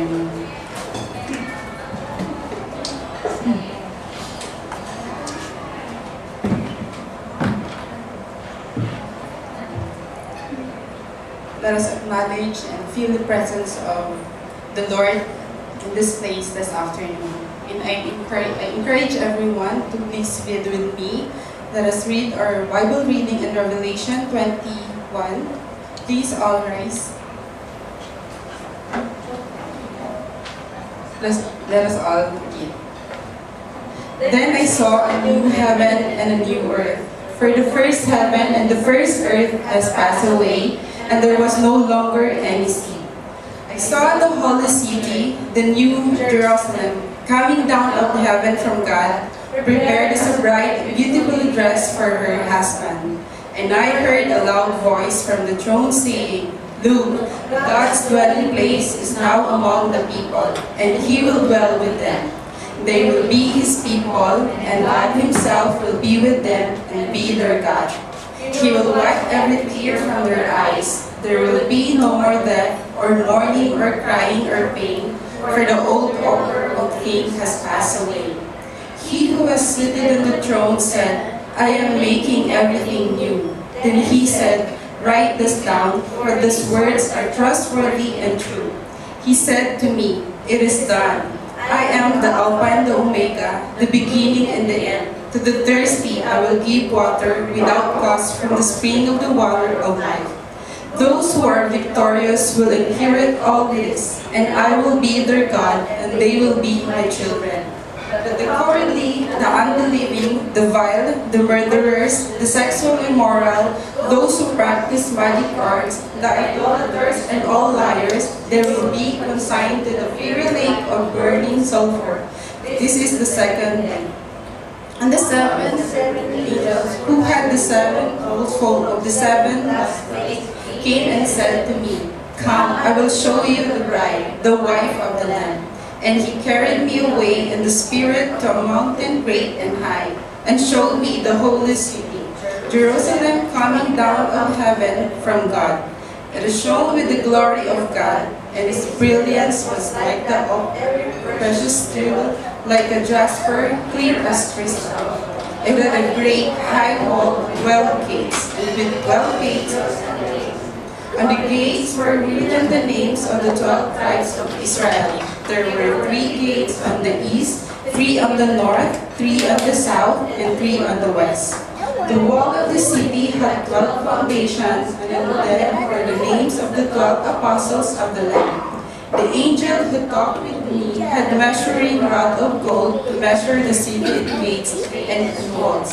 afternoon. Let us acknowledge and feel the presence of the Lord in this place this afternoon. And I encourage everyone to please read with me. Let us read our Bible reading in Revelation 21. Please all rise. Let us all begin. Then I saw a new heaven and a new earth. For the first heaven and the first earth has passed away, and there was no longer any sea. I saw the holy city, the new Jerusalem, coming down out of heaven from God, prepared as a bride beautifully dressed for her husband. And I heard a loud voice from the throne saying, "Look, God's dwelling place is now among the people, and He will dwell with them. They will be His people, and God Himself will be with them and be their God. He will wipe every tear from their eyes. There will be no more death, or mourning, or crying, or pain, for the old order of things has passed away." He who was seated on the throne said, "I am making everything new." Then He said, "Write this down, for these words are trustworthy and true." He said to me, "It is done. I am the Alpha and the Omega, the beginning and the end. To the thirsty I will give water without cost from the spring of the water of life. Those who are victorious will inherit all this, and I will be their God, and they will be my children. The cowardly, the unbelieving, the vile, the murderers, the sexually immoral, those who practice magic arts, the idolaters, and all liars, they will be consigned to the fiery lake of burning sulfur. This is the second death. And the seven angels who had the seven bowls full of the seven last plagues came and said to me, "Come, I will show you the bride, the wife of the Lamb." And He carried me away in the Spirit to a mountain great and high, and showed me the holy city, Jerusalem, coming down of heaven from God. It is shone with the glory of God, and its brilliance was like that of precious jewel, like a jasper, clear as crystal. It had a great high wall, 12 gates, and with 12 gates, on the gates were written the names of the 12 tribes of Israel. There were 3 gates on the east, 3 on the north, 3 on the south, and 3 on the west. The wall of the city had 12 foundations, and on them were the names of the 12 apostles of the Lamb. The angel who talked with me had measuring rod of gold to measure the city gates and its walls.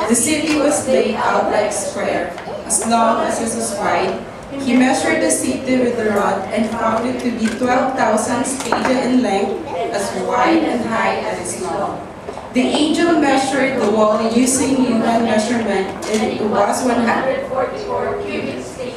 The city was laid out like a square, as long as it was wide. He measured the city with the rod and found it to be 12,000 stadia in length, as wide and high as its long. The angel measured the wall using human measurement, and it was 144 cubits thick.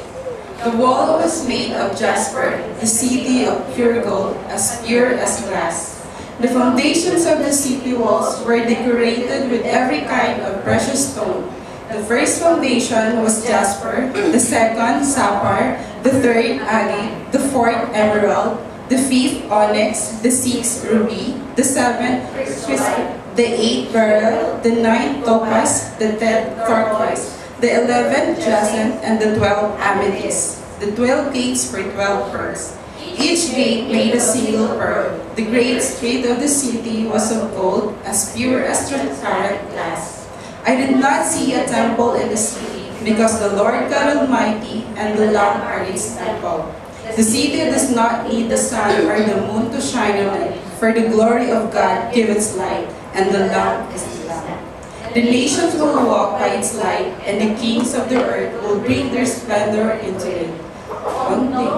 The wall was made of jasper, the city of pure gold, as pure as glass. The foundations of the city walls were decorated with every kind of precious stone. The first foundation was jasper, the second sapphire, the third agate, the fourth emerald, the fifth onyx, the sixth ruby, the seventh chrysolite, the eighth beryl, the ninth topaz, the tenth turquoise, the 11th jacinth, and the 12th amethyst. The 12 gates were 12 pearls. Each gate made a single pearl. The great street of the city was of gold, as pure as transparent glass. I did not see a temple in the city, because the Lord God Almighty and the Lamb are its temple. The city does not need the sun or the moon to shine on it, for the glory of God gives its light, and the Lamb is the Lamb. The nations will walk by its light, and the kings of the earth will bring their splendor into it. One day,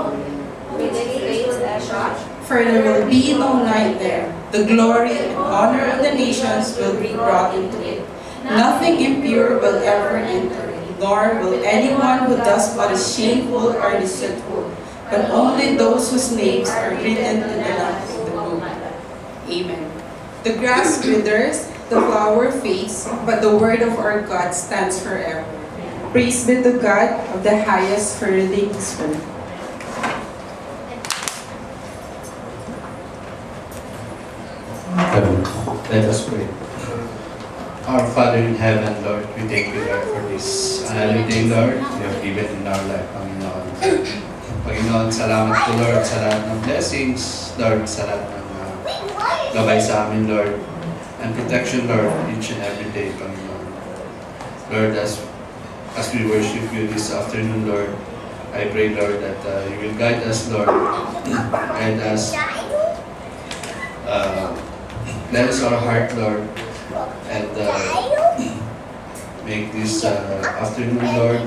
for there will be no night there. The glory and honor of the nations will be brought into it. Nothing impure will ever enter it, nor will anyone who does what is shameful or deceitful, but only those whose names are written in the Lamb's book. Amen. The grass withers, the flower fades, but the word of our God stands forever. Praise be to God of the highest for reading His word. Let us pray. Our Father in heaven, Lord, we thank you, Lord, for this another day, Lord, you have given in our life, Panginoon. Panginoon, salamat po, Lord, sa lahat ng blessings, Lord, sa lahat ng gabay sa amin, Lord, and protection, Lord, each and every day, Panginoon. Lord, as we worship you this afternoon, Lord, I pray, Lord, that you will guide us, Lord, guide us, bless our heart, Lord, and make this afternoon, Lord,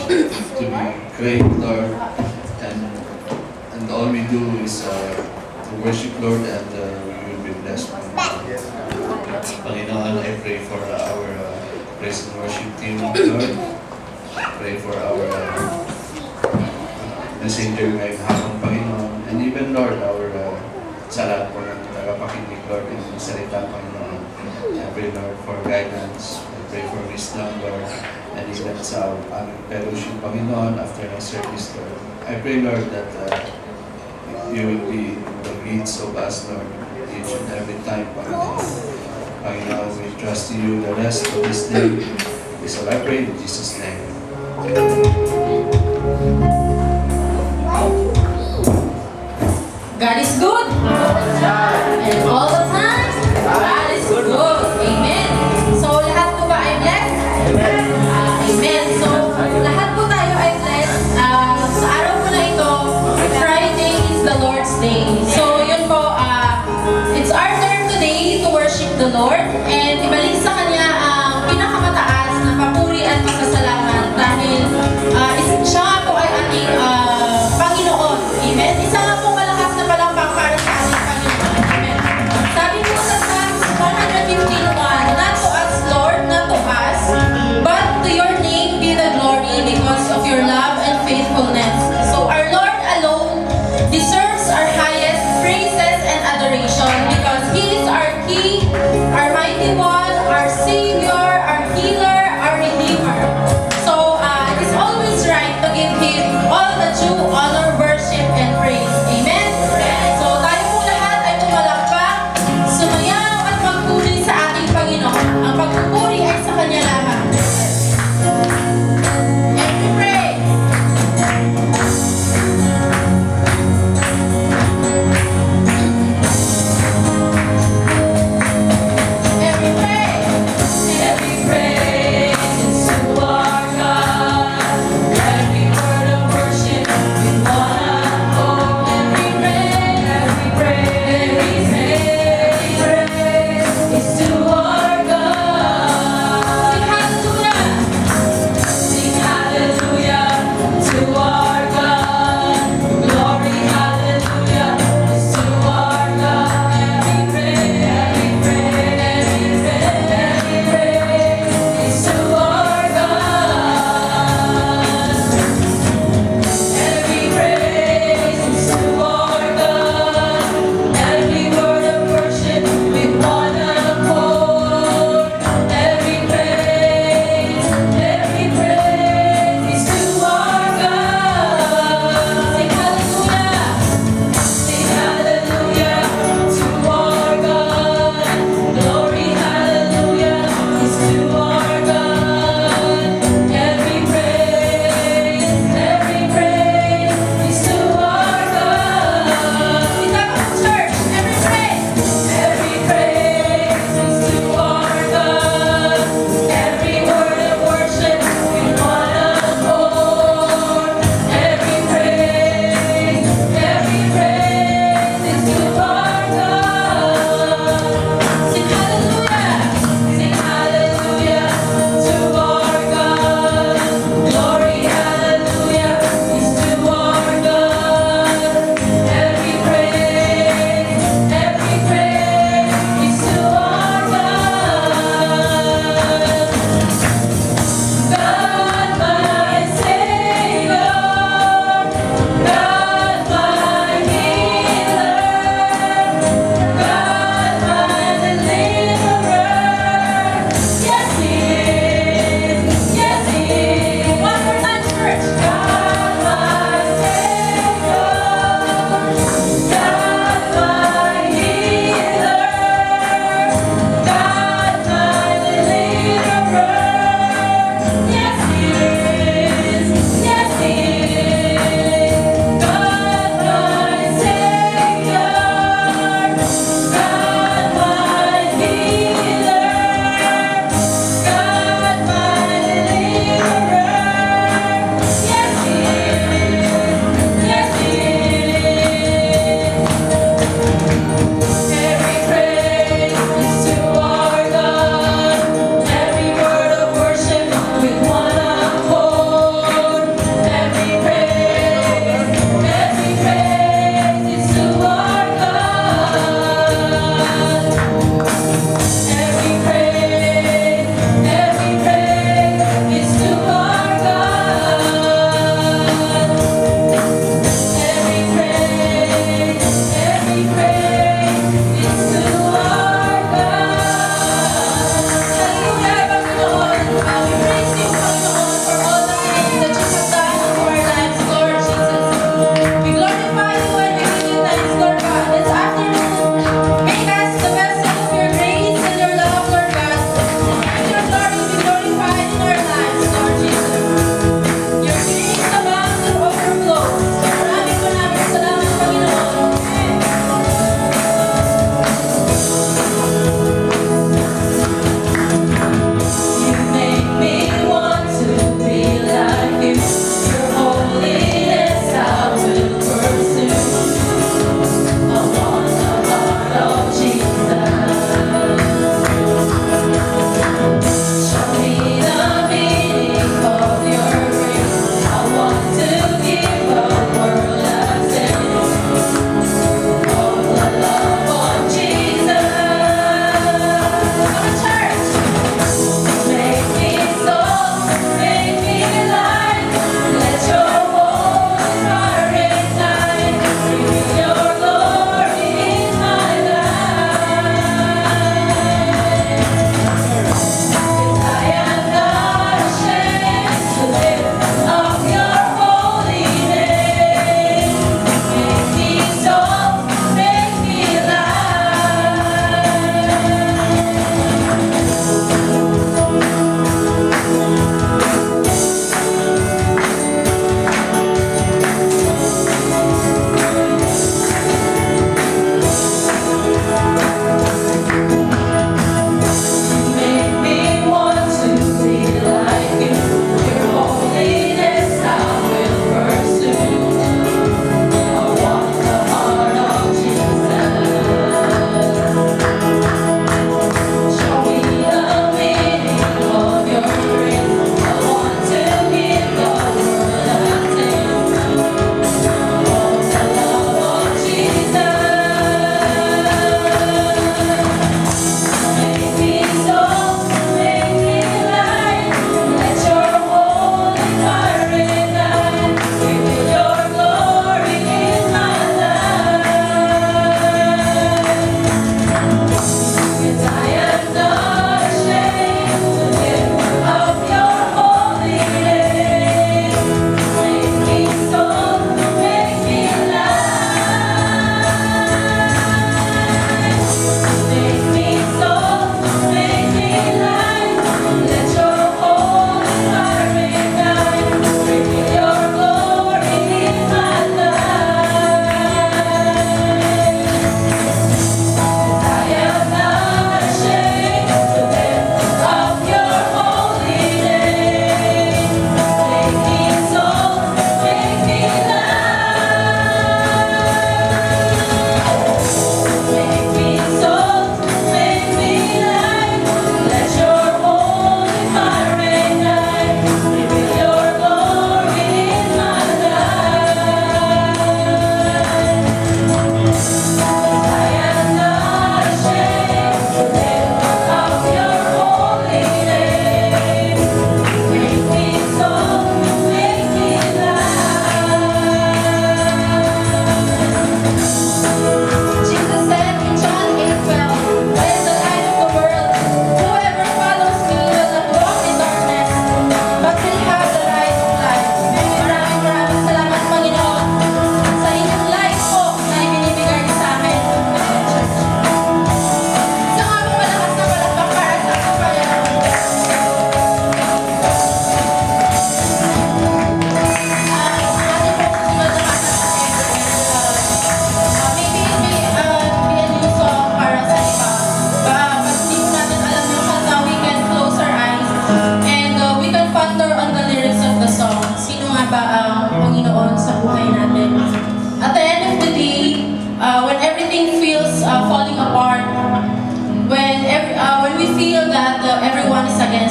to be great, Lord, and all we do is to worship, Lord, and we will be blessed. Panginoon, I pray for our praise and worship team, Lord. Pray for our messenger ngayong hapon, Panginoon, and even, Lord, our sa lahat po ng tagapakinig, Lord, in the salita, Panginoon. I pray, Lord, for guidance. I pray for wisdom, Lord, and even sa aming fellowship, Panginoon, after the service, Lord. I pray, Lord, that you will be the leads of us, Lord, each and every time, Panginoon. Panginoon, we trust you the rest of this day. This all I pray in Jesus' name. God is good. And all the time, God is good. Amen. So, lahat po ba ay blessed? Amen. So, lahat po tayo ay blessed. Sa araw po na ito, Friday is the Lord's Day. So, yun po, it's our turn today to worship the Lord and ibalik sa Kanya ang pinakamataas na papuri at pasasalamat dahil siya nga po ay ating Panginoon. Amen. Isa nga po malakas na palakpak para sa ating Panginoon. Amen. Sabi po sa Psalms 115:1, not to us, Lord, not to us, but to your name be the glory because of your love and faithfulness. So our Lord alone deserves our highest praises and adoration because He is our King, our mighty one, our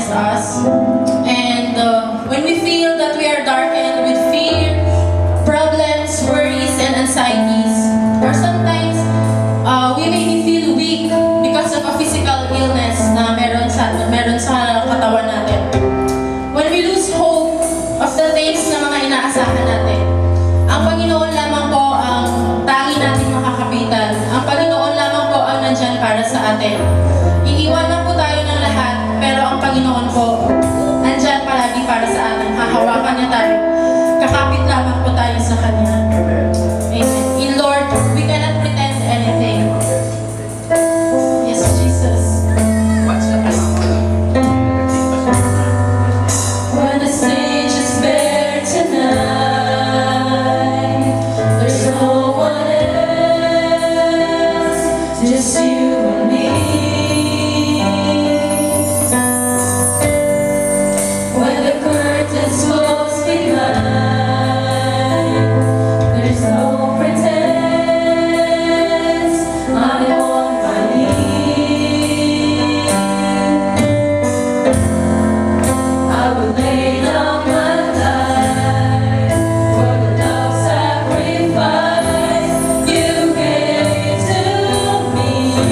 bless us. And when we feel that we are darkened with fear, problems, worries, and anxieties, or sometimes we may feel weak because of a physical illness na meron sa katawan natin. When we lose hope of the things na mga inaasahan natin, ang Panginoon lamang po ang tangi nating makakapitan. Ang Panginoon lamang po ang nandyan para sa atin. Iiwanan po tayo ng lahat, pero ang Panginoon po nandyan palagi para sa atin. Hahawakan niya tayo. Kakapit lamang po tayo sa Kanya. Amen. In Lord, we cannot pretend anything. Yes, Jesus. When the stage is bare tonight, there's no one else, just you and me. When the curtains close behind, there's no pretense, I'm on my knees. I will lay down my life for the love sacrifice you gave to me.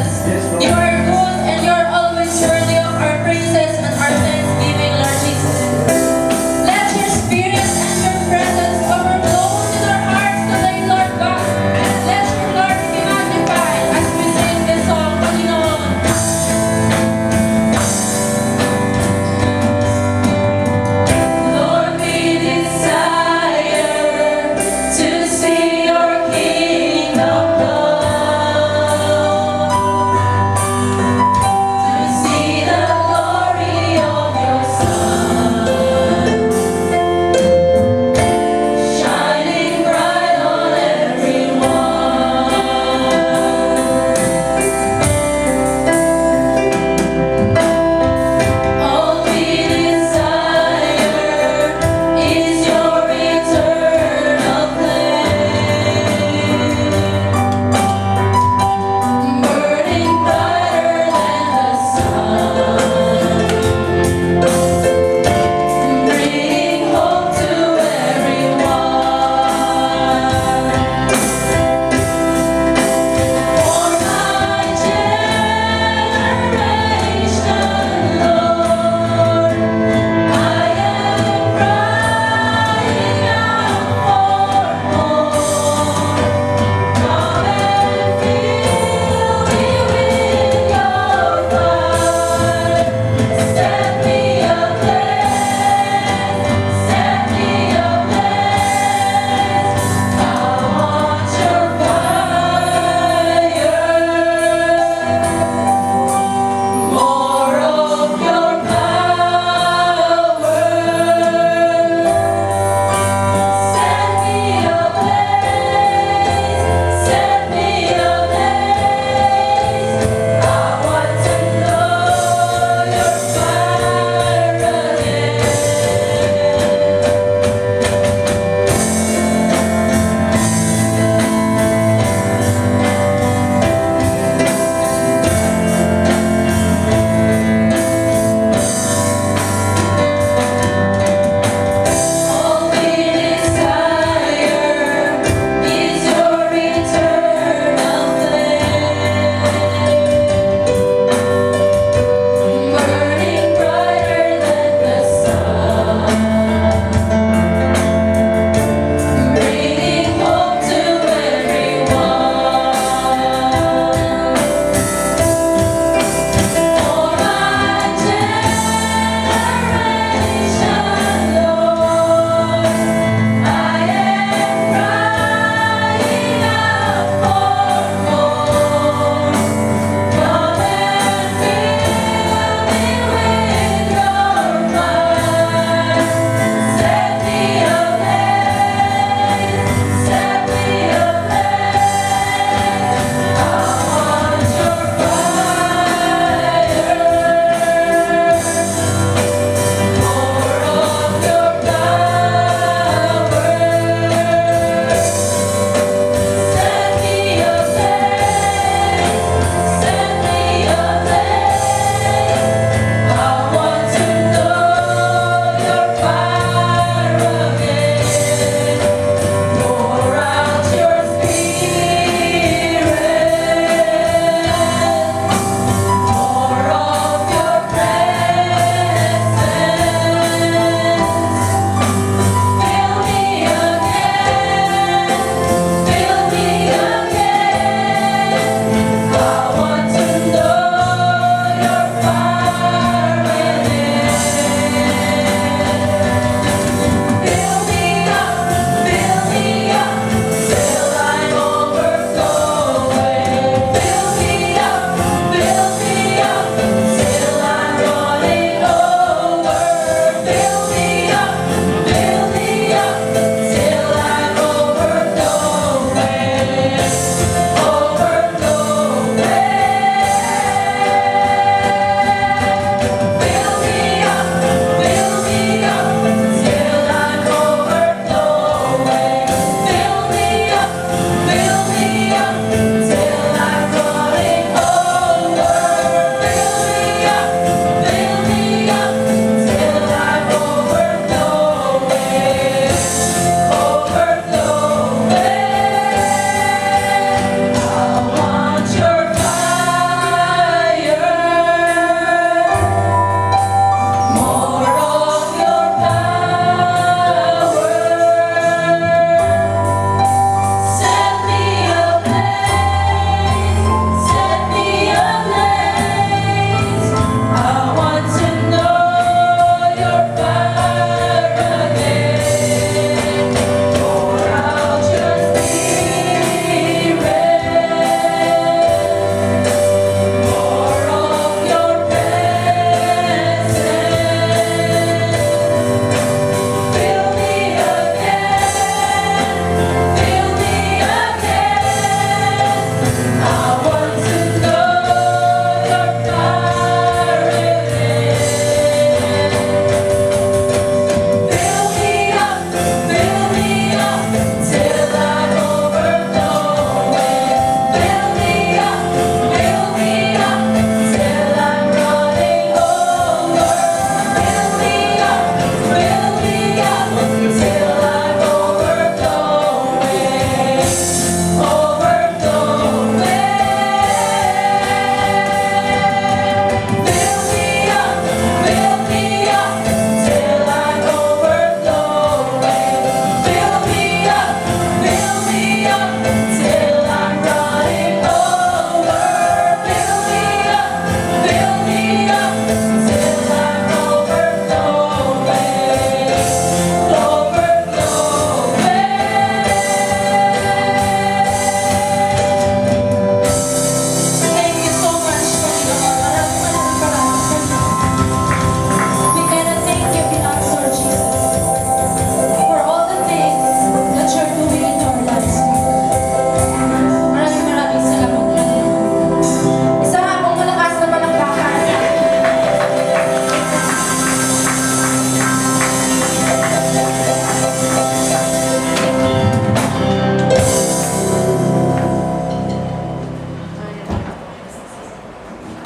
Jesus. You are good and you are always worthy of our praises and our thanksgiving, Lord Jesus. Let your spirit and your presence overflow in our hearts today, Lord God. And let your Lord be magnified as we sing this song, Panginoon. Lord, we desire to see your kingdom come.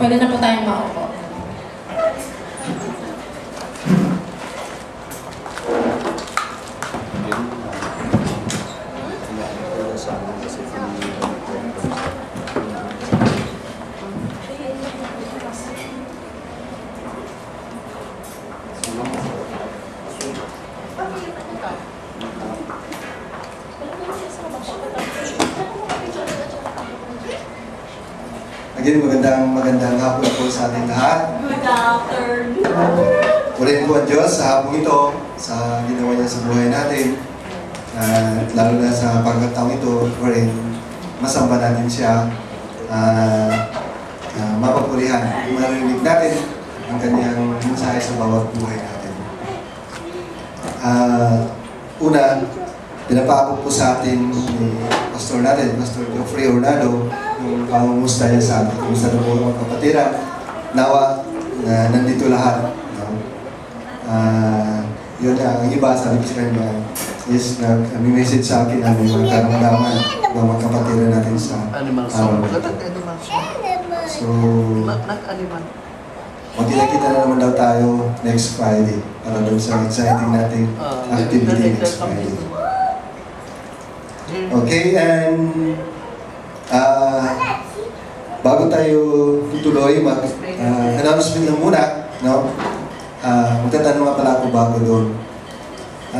Pwede na po tayong maupo. Again, magandang hapon po sa ating lahat. Good afternoon. Purihin po ang Diyos sa hapong ito, sa ginawa niya sa buhay natin. Lalo na sa pagkataong ito, purihin, masamba natin siya. Mapapurihan, marinig natin ang kanyang mensahe sa bawat buhay natin. Una, pinapakot po sa atin ni Pastor natin, Pastor Geoffrey Ornado, yung pangumusta niya sa atin. Kumusta na po mga kapatiran. Nawa, nandito lahat. No? Yun na, ang iba, sabi ko sa kanya, yes, may message sa akin na may mga karamdaman ng mga kapatiran natin sa araw. So, magkita-kita na naman daw tayo next Friday para doon sa exciting nating activity next Friday. Okay, and bago tayo tutuloy, announcement lang muna, no? Magtatanong nga pala ako bago doon.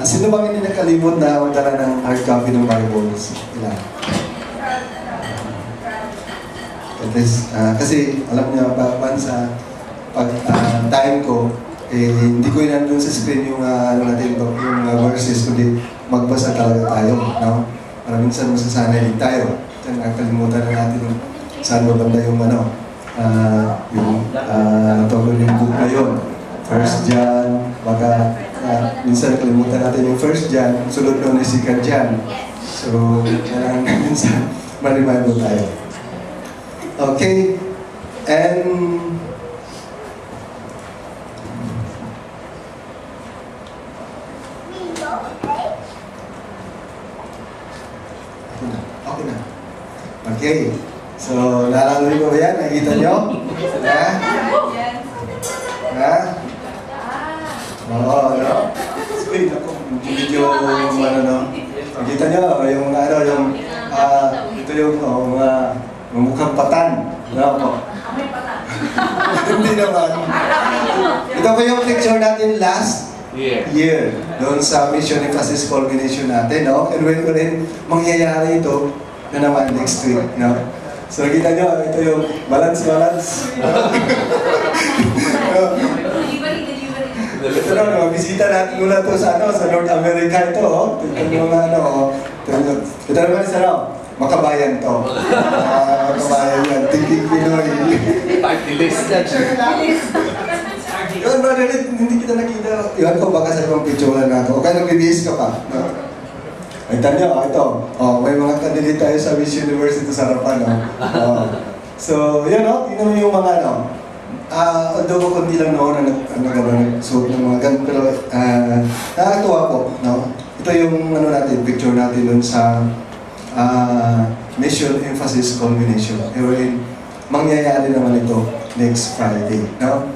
Sino bang hindi nakalimot na magdala ng hard copy ng Bibles? Ilan? Kasi alam niyo, sa time ko, hindi ko inandun sa screen yung yung verses, kundi magbasa talaga tayo, no? Para minsan masasanay din tayo. Nakalimutan na natin yung saan ba banda yung yung book na yun. First John, baka minsan nakalimutan natin yung First John, sunod nun yung Second John. So, kailangan minsan ma-remind tayo. Okay, and okay na. Okay. So, naalala niyo ba yan? Nakikita niyo? Ha? Ha? Oo, no? Wait, ako, medyo, no? Nakikita niyo, ito yung mga mukhang patan. No? Hindi naman. Ito pa yung picture natin last year. Doon sa Mission Emphasis Culmination natin, no? And when ulit mangyayari ito na naman next week, no? So, nakita nyo, ito yung balance. Ito na, mga bisita natin mula to sa North America ito, oh. Ito naman sa makabayan to. Makabayan yan, tingking Pinoy. Party list. Yun, brother, hindi kita nakita. Iwan ko, baka sa ibang picture na ako. O kaya nagbibihis ka pa. No? Ay, tanyo, ito. May mga candidate tayo sa Miss University sa harapan. So, yun, tingnan mo yung mga, although kundi lang noon na nagsuot ng mga ganun, pero nakakatuwa po, no? Ito yung natin, picture natin dun sa Mission Emphasis Culmination. Wherein, mangyayari naman ito next Friday, no?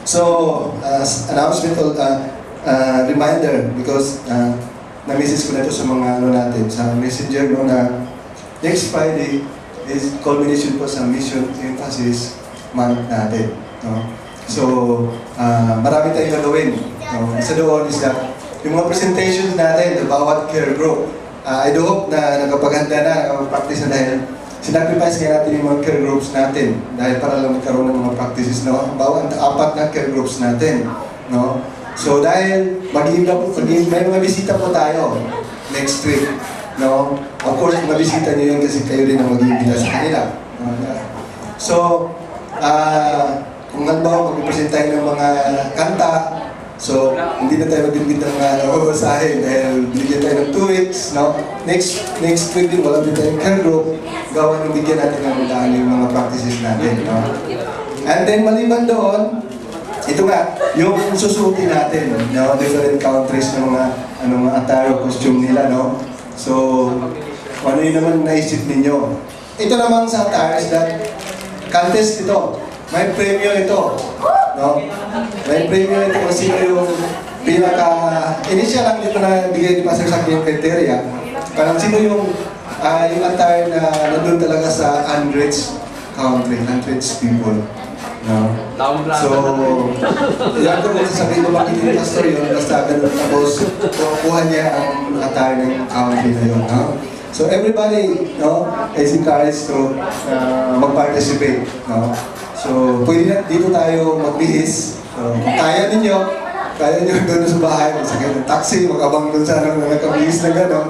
So, announcement, reminder, because na-message ko na ito sa mga natin, sa messenger, no, na next Friday is culmination po sa Mission Emphasis Month natin, no? So, marami tayong gagawin, no? Isa doon is that yung mga presentations natin, the bawat care group, I do hope na nagpapaghanda na, nakapag-practice na dahil sinacrifice kaya natin yung mga care groups natin dahil para lang magkaroon ng mga practices, no? Bawat 4 na care groups natin, no? So dahil may mga bisita po tayo next week, no? Of course, mabisita niyo yun kasi kayo din ang mag-iimbita sa kanila. So, kung halimbawa mag-present tayo ng mga kanta, so hindi na tayo mag-iimbit ng babasahin dahil binigyan tayo ng 2 weeks, no? Next week din, wala din tayong care group, gawa ng bigyan natin ng daan yung mga practices natin, no? And then maliban doon, ito nga, yung susuotin natin, no? Different countries ng mga attire costume nila, no? So, ano yun naman naisip ninyo? Ito namang sa attires that contest ito. May premyo ito. No? May premyo ito kung sino yung pinaka... Initial lang dito na bigay pa sa akin yung criteria. Parang sino yung attire na nandun talaga sa hundreds country, hundreds people. No? So, yan ko kung sasabihin ko bakit yung pastor yun, basta ganun tapos kuha niya ang attire ng country na yun. No? So everybody, no, is encouraged to mag-participate. No? So, pwede na dito tayo magbihis. So, kung kaya ninyo doon sa bahay, magsakay ng taxi, mag-abang doon sa nagkabihis na gano'n.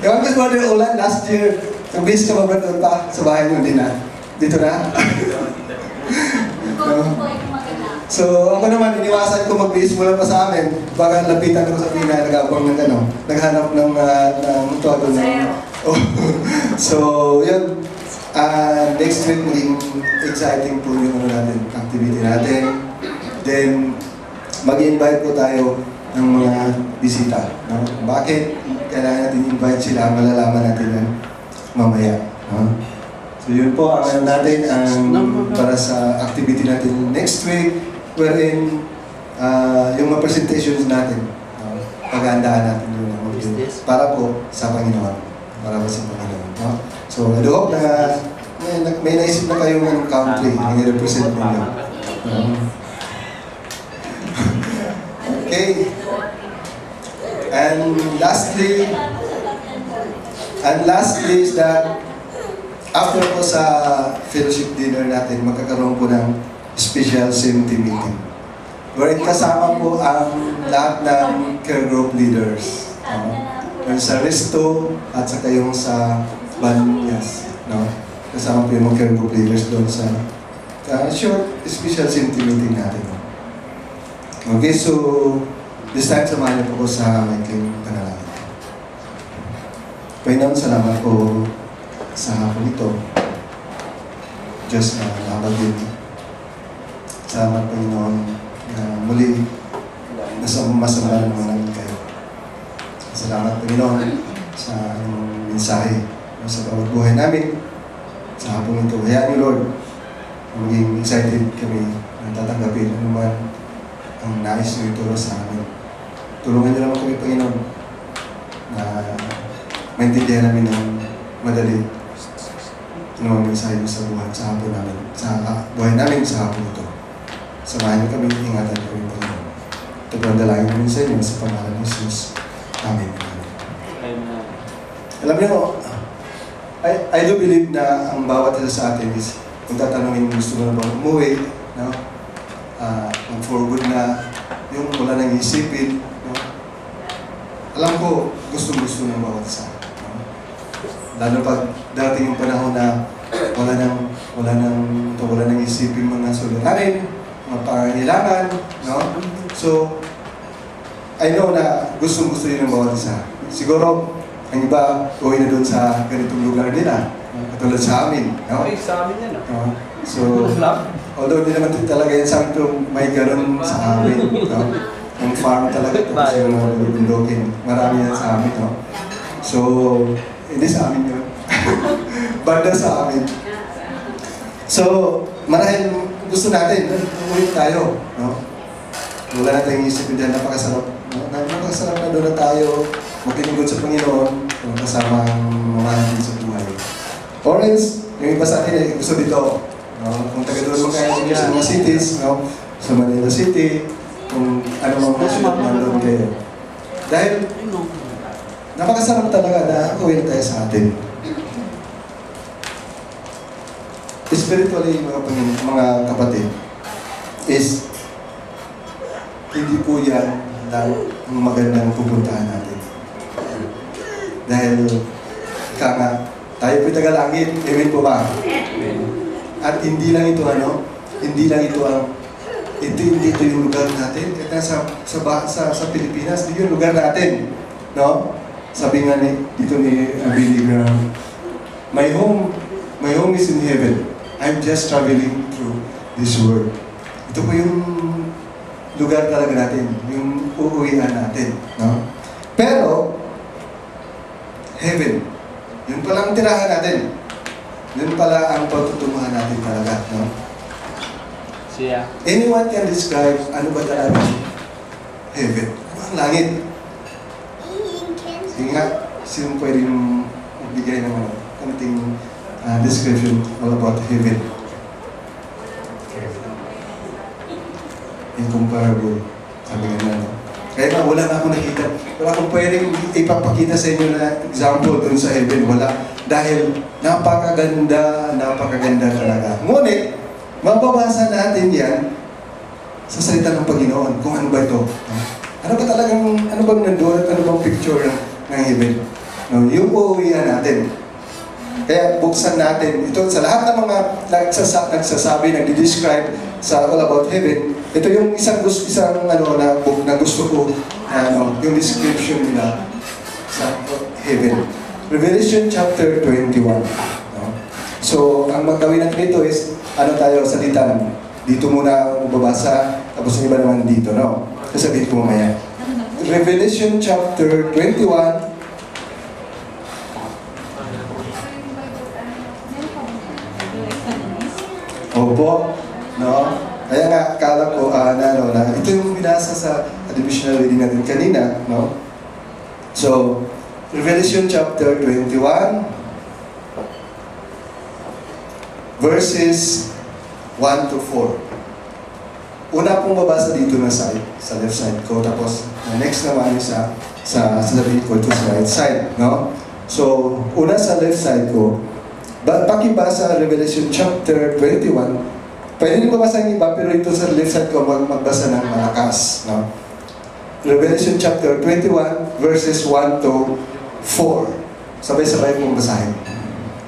Ewan ko sa Brother Ulan, last year, nagbihis ka ba ba doon pa sa bahay nyo? Hindi na. Dito na. No? So, ako naman, iniwasan ko magbihis mula pa sa amin. Baka lapitan ko sa Pina, nag-abang ng ano, naghanap ng todo na. So, yun. Next week, maging exciting po yung natin, activity natin. Then, mag-invite po tayo ng mga bisita. No? Bakit kailangan natin invite sila? Malalaman natin yan mamaya. No? So, yun po ang natin para sa activity natin next week. Wherein, yung mga presentations natin, pag-aandaan natin yun para po sa Panginoon. Para po sa Panginoon. No? So, I do hope na may naisip na kayong country na i-represent ninyo. Okay. And lastly is that after po sa fellowship dinner natin, magkakaroon po ng special CMT meeting. Wherein kasama po ang lahat ng care group leaders. Yung sa Resto at saka yung sa Banyas. No? Kasama po yung mga care group leaders doon sa short special CMT meeting natin. Okay, so this time samahan niyo po ko sa maikling panalangin. Panginoon, salamat po sa hapon ito. Diyos na nakabagin. Salamat, Panginoon, na muli masama naman namin kayo. Salamat, Panginoon, sa inyong mensahe sa bawat buhay namin sa hapon ito. Hayaan niyo, Lord, maging excited kami na tatanggapin anuman ang nais niyo ituro sa amin. Tulungan niyo naman kami, Panginoon, na maintindihan namin ng madali ang mensahe niyo sa buhay sa hapon namin, sa buhay namin sa hapon ito. Samahan niyo kami, ingatan niyo kami, Panginoon. Ito po ang dalangin namin sa inyo sa pangalan ng Jesus. Amen. Amen. Alam niyo, I do believe na ang bawat isa sa atin is kung tatanungin gusto mo na bang umuwi, no? For good na yung wala nang isipin, no? Alam ko, gustong-gusto ng bawat isa. No? Lalo pag dating yung panahon na wala nang isipin mga suliranin, mga pangangailangan, no? So, I know na gustong-gusto yun ng bawat isa. Siguro, ang iba, uwi na doon sa ganitong lugar nila. Katulad sa amin. No? Okay, sa amin yan. No? So, although hindi naman talaga yan sa amin may ganun sa amin. No? Ang farm talaga ito kasi yung mga bubundokin. Marami yan sa amin. No? So, hindi sa amin yun. Banda sa amin. So, marahil gusto natin, umuwi tayo. No? Wala natin isipin dahil napakasarap. No? Napakasarap na doon na tayo maglingkod sa Panginoon kasama ang mga natin sa buhay. Or else, yung iba sa atin ay gusto dito. No? Kung taga doon mo kayo sa mga cities, no? Sa Manila City, kung ano mga sulat nandun kayo. Dahil, napakasarap talaga na uwi tayo sa atin. Spiritually, mga kapatid, is hindi po yan ang magandang pupuntahan natin. Dahil, tayo po'y taga-langit. Amen po ba? At hindi lang ito hindi ito yung lugar natin. Kaya sa Pilipinas, ito yung lugar natin. No? Sabi nga dito ni Billy Graham, my home is in heaven. I'm just traveling through this world. Ito po yung lugar talaga natin, yung uuwian natin. No? Pero, heaven, yun palang tirahan natin. Yun pala ang pagtutunguhan natin talaga, no? Siya. Anyone can describe ano ba talaga heaven? Ano ang langit? Sige nga, sino pwedeng magbigay ng konting description all about heaven? Incomparable. Sabi nga na, no? Kaya nga, wala na akong nakita. Wala akong pwedeng ipapakita sa inyo na example dun sa heaven. Wala. Dahil napakaganda talaga. Ngunit, mababasa natin yan sa salita ng Panginoon kung ano ba ito. No? Ano ba talagang, ano bang nandun, ano bang picture ng heaven? No, yung uuwihan natin. Kaya buksan natin ito sa lahat ng mga nagsasabi, nagdi-describe sa all about heaven. Ito yung isang book na gusto ko, yung description nila sa heaven. Revelation chapter 21. No? So, ang magawin natin dito is, tayo salitan. Dito muna mababasa, tapos yung iba naman dito, no? Sasabihin ko mamaya. Revelation chapter 21. Opo, no? Kaya nga, kala ko, ito yung binasa sa divisional reading natin kanina, no? So, Revelation chapter 21, verses 1 to 4. Una pong babasa dito na side, sa left side ko, tapos next naman is sa sabihin ko ito sa right side, no? So, una sa left side ko, pakibasa Revelation chapter 21. Pwede din babasa ng iba, pero ito sa left side ko magbasa ng malakas. No? Revelation chapter 21, verses 1 to 4. Sabay-sabay pong basahin.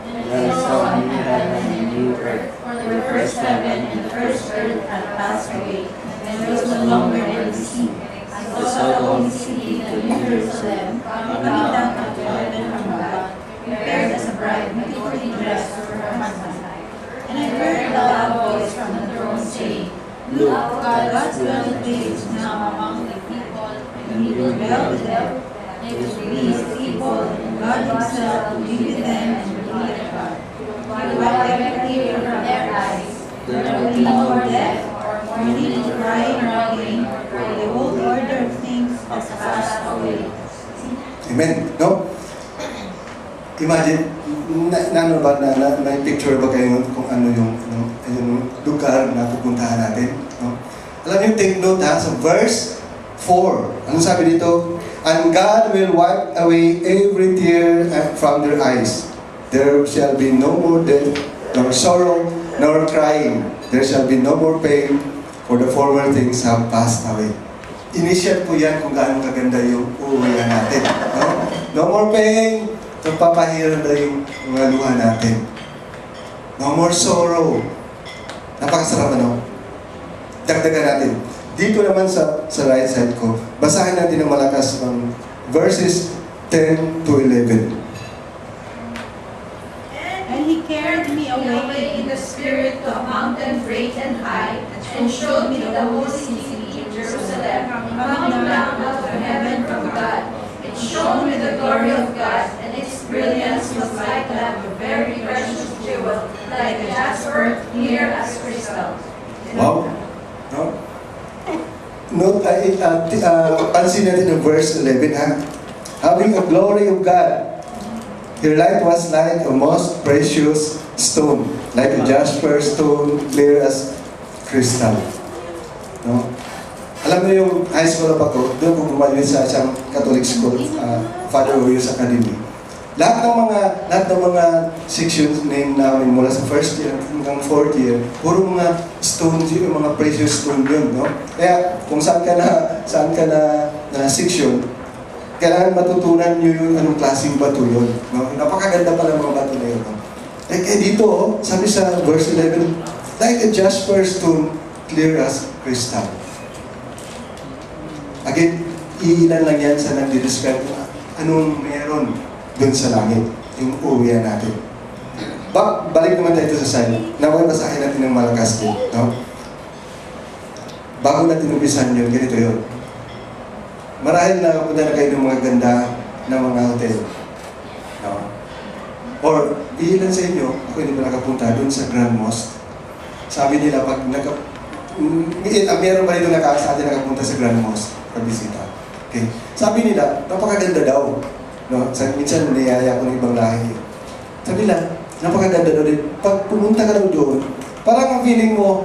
There saw a new heaven and a new earth, for the first heaven and the first earth had passed away, and there was no longer any sea. I saw the holy city, the new Jerusalem, coming down out of heaven from God, prepared as a bride, beautifully dressed for her husband. And I heard a loud voice from the throne saying, Look, God's dwelling place is now among the people, and He will dwell with them. They will be His people, and God Himself will be with them and will be their God. He will wipe every tear from their eyes. There will be no more death, or mourning, or crying, or hugging, for the old order of things has passed away. Amen. No? Imagine, may picture ba kayo kung ano yung lugar na pupuntahan natin? No? Alam niyo, take note sa verse 4. Anong sabi dito? And God will wipe away every tear from their eyes. There shall be no more death, nor sorrow, nor crying. There shall be no more pain, for the former things have passed away. Initial po yan kung gaano kaganda yung uuwihan natin. No? No more pain. Nagpapahiran na yung mga luha natin. No more sorrow. Napakasarap, ano? Dagdagan natin. Dito naman sa right side ko, basahin natin ng malakas ng verses 10 to 11. And He carried me away in the spirit to a mountain great and high, and showed me the holy city, Jerusalem, coming down out of heaven from God. It shone with the glory of God, and its brilliance was like that of a very precious jewel, like a jasper, clear as crystal. Wow! No? Note, pansin natin yung verse 11, ha? Having the glory of God, your light was like a most precious stone, like a jasper stone, clear as crystal. No? Alam mo yung high school pa ko, doon ko gumawa sa isang Catholic school, Father Uyos Academy. Lahat ng mga sections name namin mula sa first year hanggang fourth year, puro mga stones yun, mga precious stone yun, no? Kaya kung saan ka na section, kailangan matutunan nyo yung anong klaseng bato yun, no? Napakaganda pala mga bato na yun, no? Kaya dito, sabi sa verse 11, like a jasper stone, clear as crystal. Again, iilan lang yan sa nag-describe anong meron dun sa langit, yung uuwihan natin. Balik naman tayo sa side. Naway basahin natin ng malakas din. No? Bago natin umpisan yun, ganito yun. Marahil na punta na kayo ng mga ganda na mga hotel. No? Or ilan sa inyo, ako hindi pa nakapunta doon sa Grand Mosque. Sabi nila, pag meron ba dito sa atin nakapunta sa Grand Mosque, pagbisita. Okay. Sabi nila, napakaganda daw. No? Minsan niyaya ko ng ibang lahi. Sabi nila, napakaganda daw din. Pag pumunta ka daw doon, parang ang feeling mo,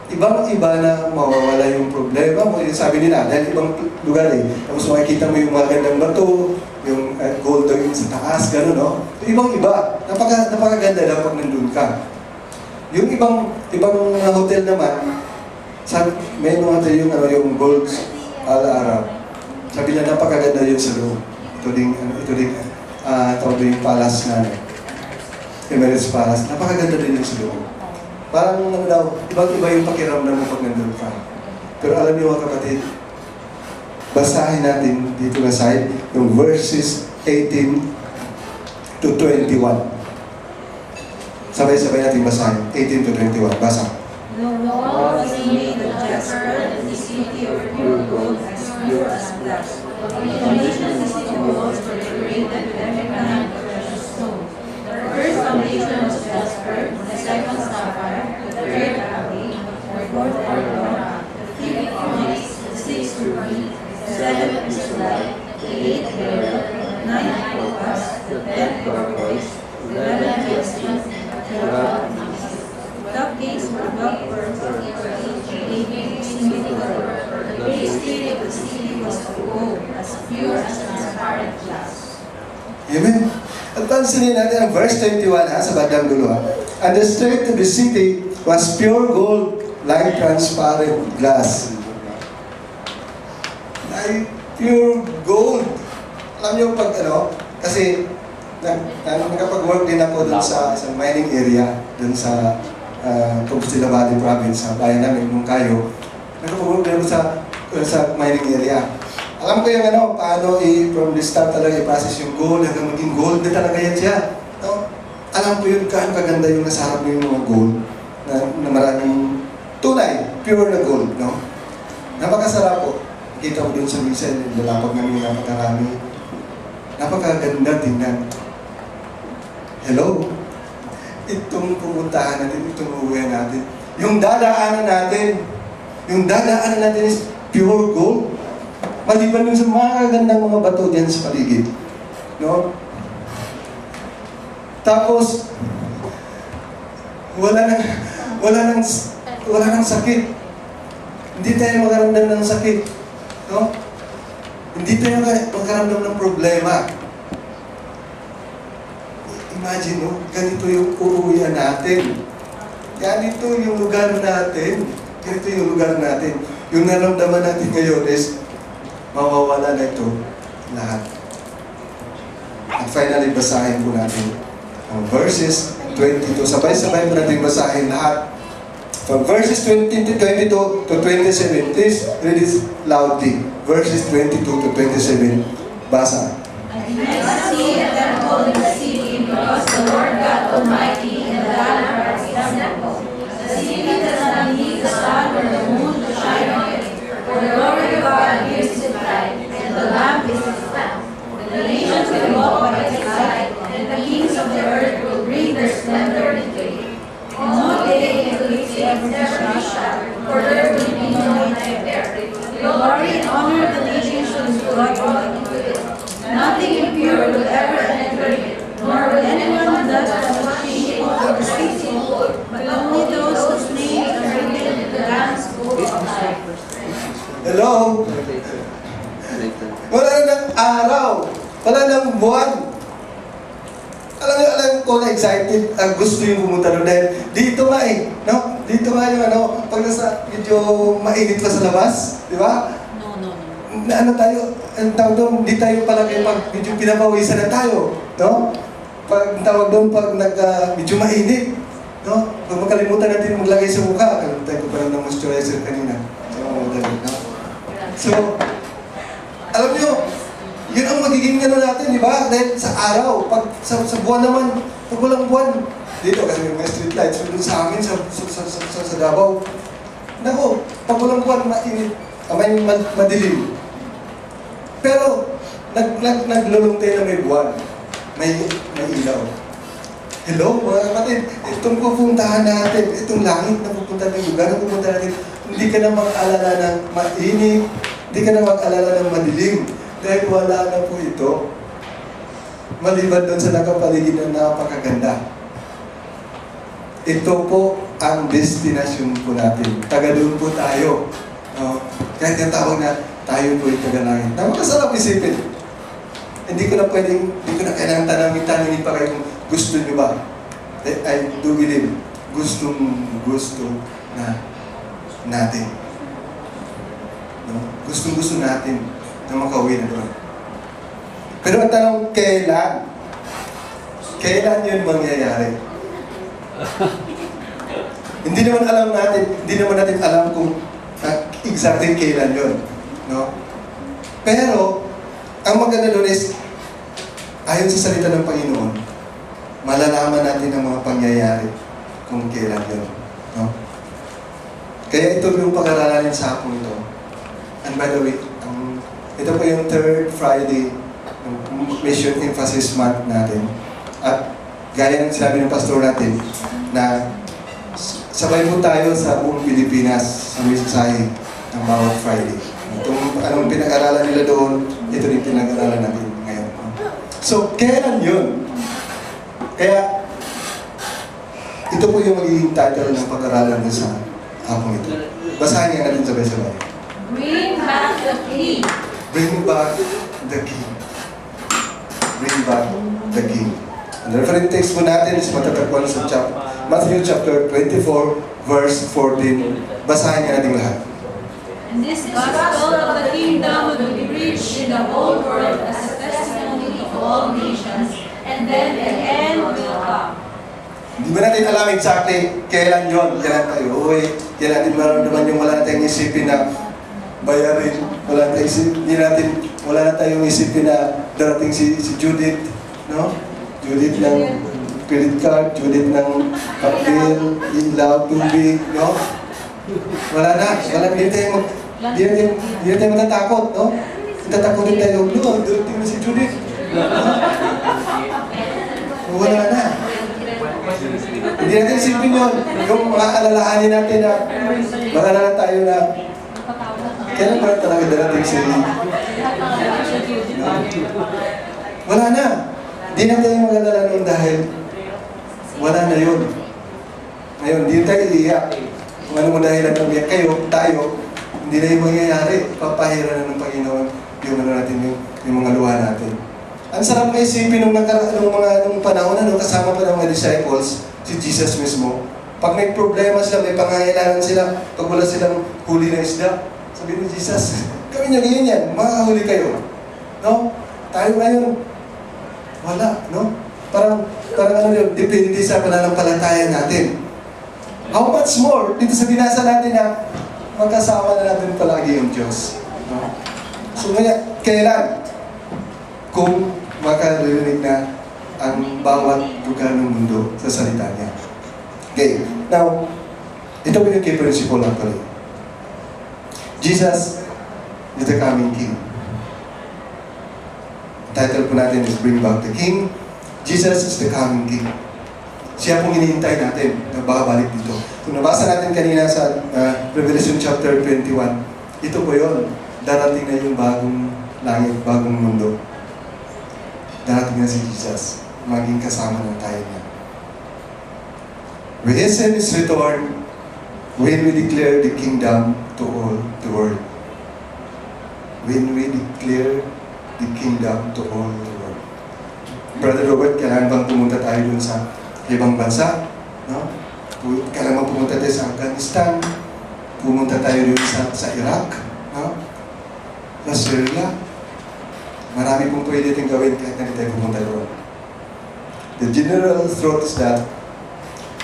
ibang-iba na mawawala yung problema mo. Sabi nila, dahil ibang lugar eh. Tapos makikita mo yung mga gandang bato, yung gold daw yung sa taas, gano'n, no? Ibang-iba. Napakaganda daw pag nandun ka. Yung ibang hotel naman, may mga hotel yung gold al-Arab. Sabi nila, napakaganda yun sa loob. Ito din, tawag yung palace na, Emirates Palace. Napakaganda din yun sa loob. Parang daw, ibang-iba yung pakiramdam mo pag nandun ka. Pero alam niyo mga kapatid, basahin natin dito na side, yung verses 18 to 21. Sabay-sabay natin basahin, 18 to 21. Basa. The wall was made of jasper, and the city of pure gold, as pure as glass. The foundation of the city walls were decorated with every kind of precious stone. The first foundation was jasper, the second sapphire, the third agate, the fourth cardamom, the fifth onyx, the sixth ruby, the seventh chrysolite, the eighth beryl, the ninth topaz, the tenth turquoise, the 11th jacinth, the 12th onyx. The top gates were above pearls, the gates indicator. The base gate of the city was of gold, as pure as transparent glass. Amen. At pansinin natin ang verse 21 sa bandang dulo. And the street of the city was pure gold like transparent glass. Like pure gold. Alam niyo pag kasi nakapag-work din ako dun sa mining area, dun sa Compostela Valley Province, sa bayan namin, Mungkayo. Nakapag-work din ako sa mining area. Alam ko yung paano from the start talaga i-process yung gold hanggang maging gold na talaga yan siya. No? Alam ko yun, kaganda yung nasa harap mo yung mga gold na maraming tunay, pure na gold. No? Napakasarap po. Kita ko dun sa minsan, yung lalapag namin napakarami. Napakaganda tingnan. Hello? Itong pumuntahan natin, itong uwihan natin. Yung dadaanan natin is pure gold. Maliban dun sa mga gandang mga bato dyan sa paligid. No? Tapos, wala nang sakit. Hindi tayo magkaramdam ng sakit. No? Hindi tayo magkaramdam ng problema. Imagine, no? Ganito yung uuwian natin. Ganito yung lugar natin. Yung naramdaman natin ngayon is mawawala na ito lahat. At finally, basahin po natin ang verses 22. Sabay-sabay po natin basahin lahat. From verses 22 to 27, please read it loudly. Verses 22 to 27. Basa. I did not see a temple in the city because the Lord God Almighty and the Lamb are its temple. The city does not need the sun or the moon to shine on it, for the glory of God gives it light, and the Lamb is its lamp. The nations will walk by its light, and the kings of the earth will bring their splendor into it. In no day will its ever be shattered, for there will be no night there. The glory and honor of the nations will be brought into it. Nothing impure will ever enter it, nor will anyone who does what shameful or deceitful, but only those whose names are written in the Lamb's book of life. Hello? Wala nang araw. Wala nang buwan. Alam ko na excited. Gusto yung pumunta doon dahil dito nga no? Dito nga yung pag nasa medyo mainit ka sa labas, di ba? Na tayo, ang tawag doon, hindi tayo palagi pag medyo pinapawisan na tayo, no? Pag tawag doon, pag medyo mainit, no? Pag makalimutan natin maglagay sa mukha, kalimutan ko pa lang ng moisturizer kanina. So, alam nyo, yun ang magiging natin, di ba? Dahil sa araw, pag sa buwan naman, pag walang buwan, dito kasi may street lights, doon sa amin, sa Davao. Nako, pag walang buwan, mainit, madilim. Pero, naglulungtay na may buwan, may ilaw. Hello, mga kapatid, itong pupuntahan natin, itong langit na pupuntahan ng lugar na pupuntahan natin, hindi ka na mag-alala ng mainit, hindi ka na mag-alala ng madilim, dahil wala na po ito. Maliban doon sa nakapaligid na napakaganda. Ito po ang destination po natin. Taga doon po tayo. No? Kahit yung tawag na tayo po yung taga-langit. Napakasarap isipin. Hindi ko na kailangan tanangin pa kayo kung gusto nyo ba. I do believe, gusto na natin. No? Gusto natin na makauwi na doon. Pero ang tanong, kailan? Kailan yun mangyayari? Hindi naman natin alam kung exactly kailan yun. No? Pero, ang maganda doon is, ayon sa salita ng Panginoon, malalaman natin ang mga pangyayari kung kailan yun. No? Kaya ito yung pag-aralanin sa hapon ito. And by the way, ito po yung third Friday ng Mission Emphasis Month natin. At gaya ng sinabi ng pastor natin, na sabay po tayo sa buong Pilipinas sa mensahe ng bawat Friday. Itong anong pinag-aralan nila doon, ito rin pinag-aralan natin ngayon. So, kailan yun? Kaya, ito po yung magiging title ng pag-aralan din sa hapong ito. Basahin nga natin sabay-sabay. Bring back the King. Bring back the King. Bring back the King. Ang reference text po natin is matatagpuan sa Matthew chapter 24, verse 14. Basahin nga natin lahat. And this gospel of the kingdom will be preached in the whole world as a testimony to all nations, and then the end will come. Hindi ba natin alam exactly kailan yun? Kailan tayo uwi? Kailan natin maramdaman yung wala na tayong isipin na bayarin? Wala na tayong isipin na darating si Judith, no? Judith ng credit card, Judith ng kapil, ilaw, tubig, no? Wala na. Hindi tayo matatakot, no? Tatakotin tayo, no? Darating na si Judith. Wala na. Hindi natin isipin yun. Yung mga alalahanin natin na mag-alala tayo na kailan ba talaga darating si wala na. Hindi na tayo mag-alala nun dahil wala na yun. Ngayon, hindi tayo iiyak. Kung ano mo dahilan ng iyak tayo, hindi na yung mangyayari. Papahira na ng Panginoon yung mga luha natin. Ang sarap na isipin nung panahon na kasama pa ng mga disciples, si Jesus mismo. Pag may problema sila, may pangangailangan sila, pag wala silang huli na isda, sabi ni Jesus, gawin niyo ganyan yan, makahuli kayo. No? Tayo ngayon, wala, no? Parang ano yun, depende sa pananampalataya natin. How much more, dito sa binasa natin na magkasama na natin palagi yung Diyos. No? So, kailan? Kung makarinig na ang bawat lugar ng mundo sa salita niya. Okay, now, ito po yung key principle actually. Jesus is the coming King. Title po natin is Bring Back the King. Jesus is the coming King. Siya pong hinihintay natin na babalik dito. Kung nabasa natin kanina sa Revelation chapter 21, ito po yun. Darating na yung bagong langit, bagong mundo. Darating na si Jesus. Maging kasama na tayo niya. When His Son is returned, when we declare the kingdom to all the world. When we declare the kingdom to all the world. Brother Robert, kailangan bang pumunta tayo dun sa ibang bansa? No? Kailangan bang pumunta tayo sa Afghanistan? Pumunta tayo dun sa Iraq? No? Sa Syria? Marami pong pwede itong gawin kahit na tayo pumunta doon. The general truth is that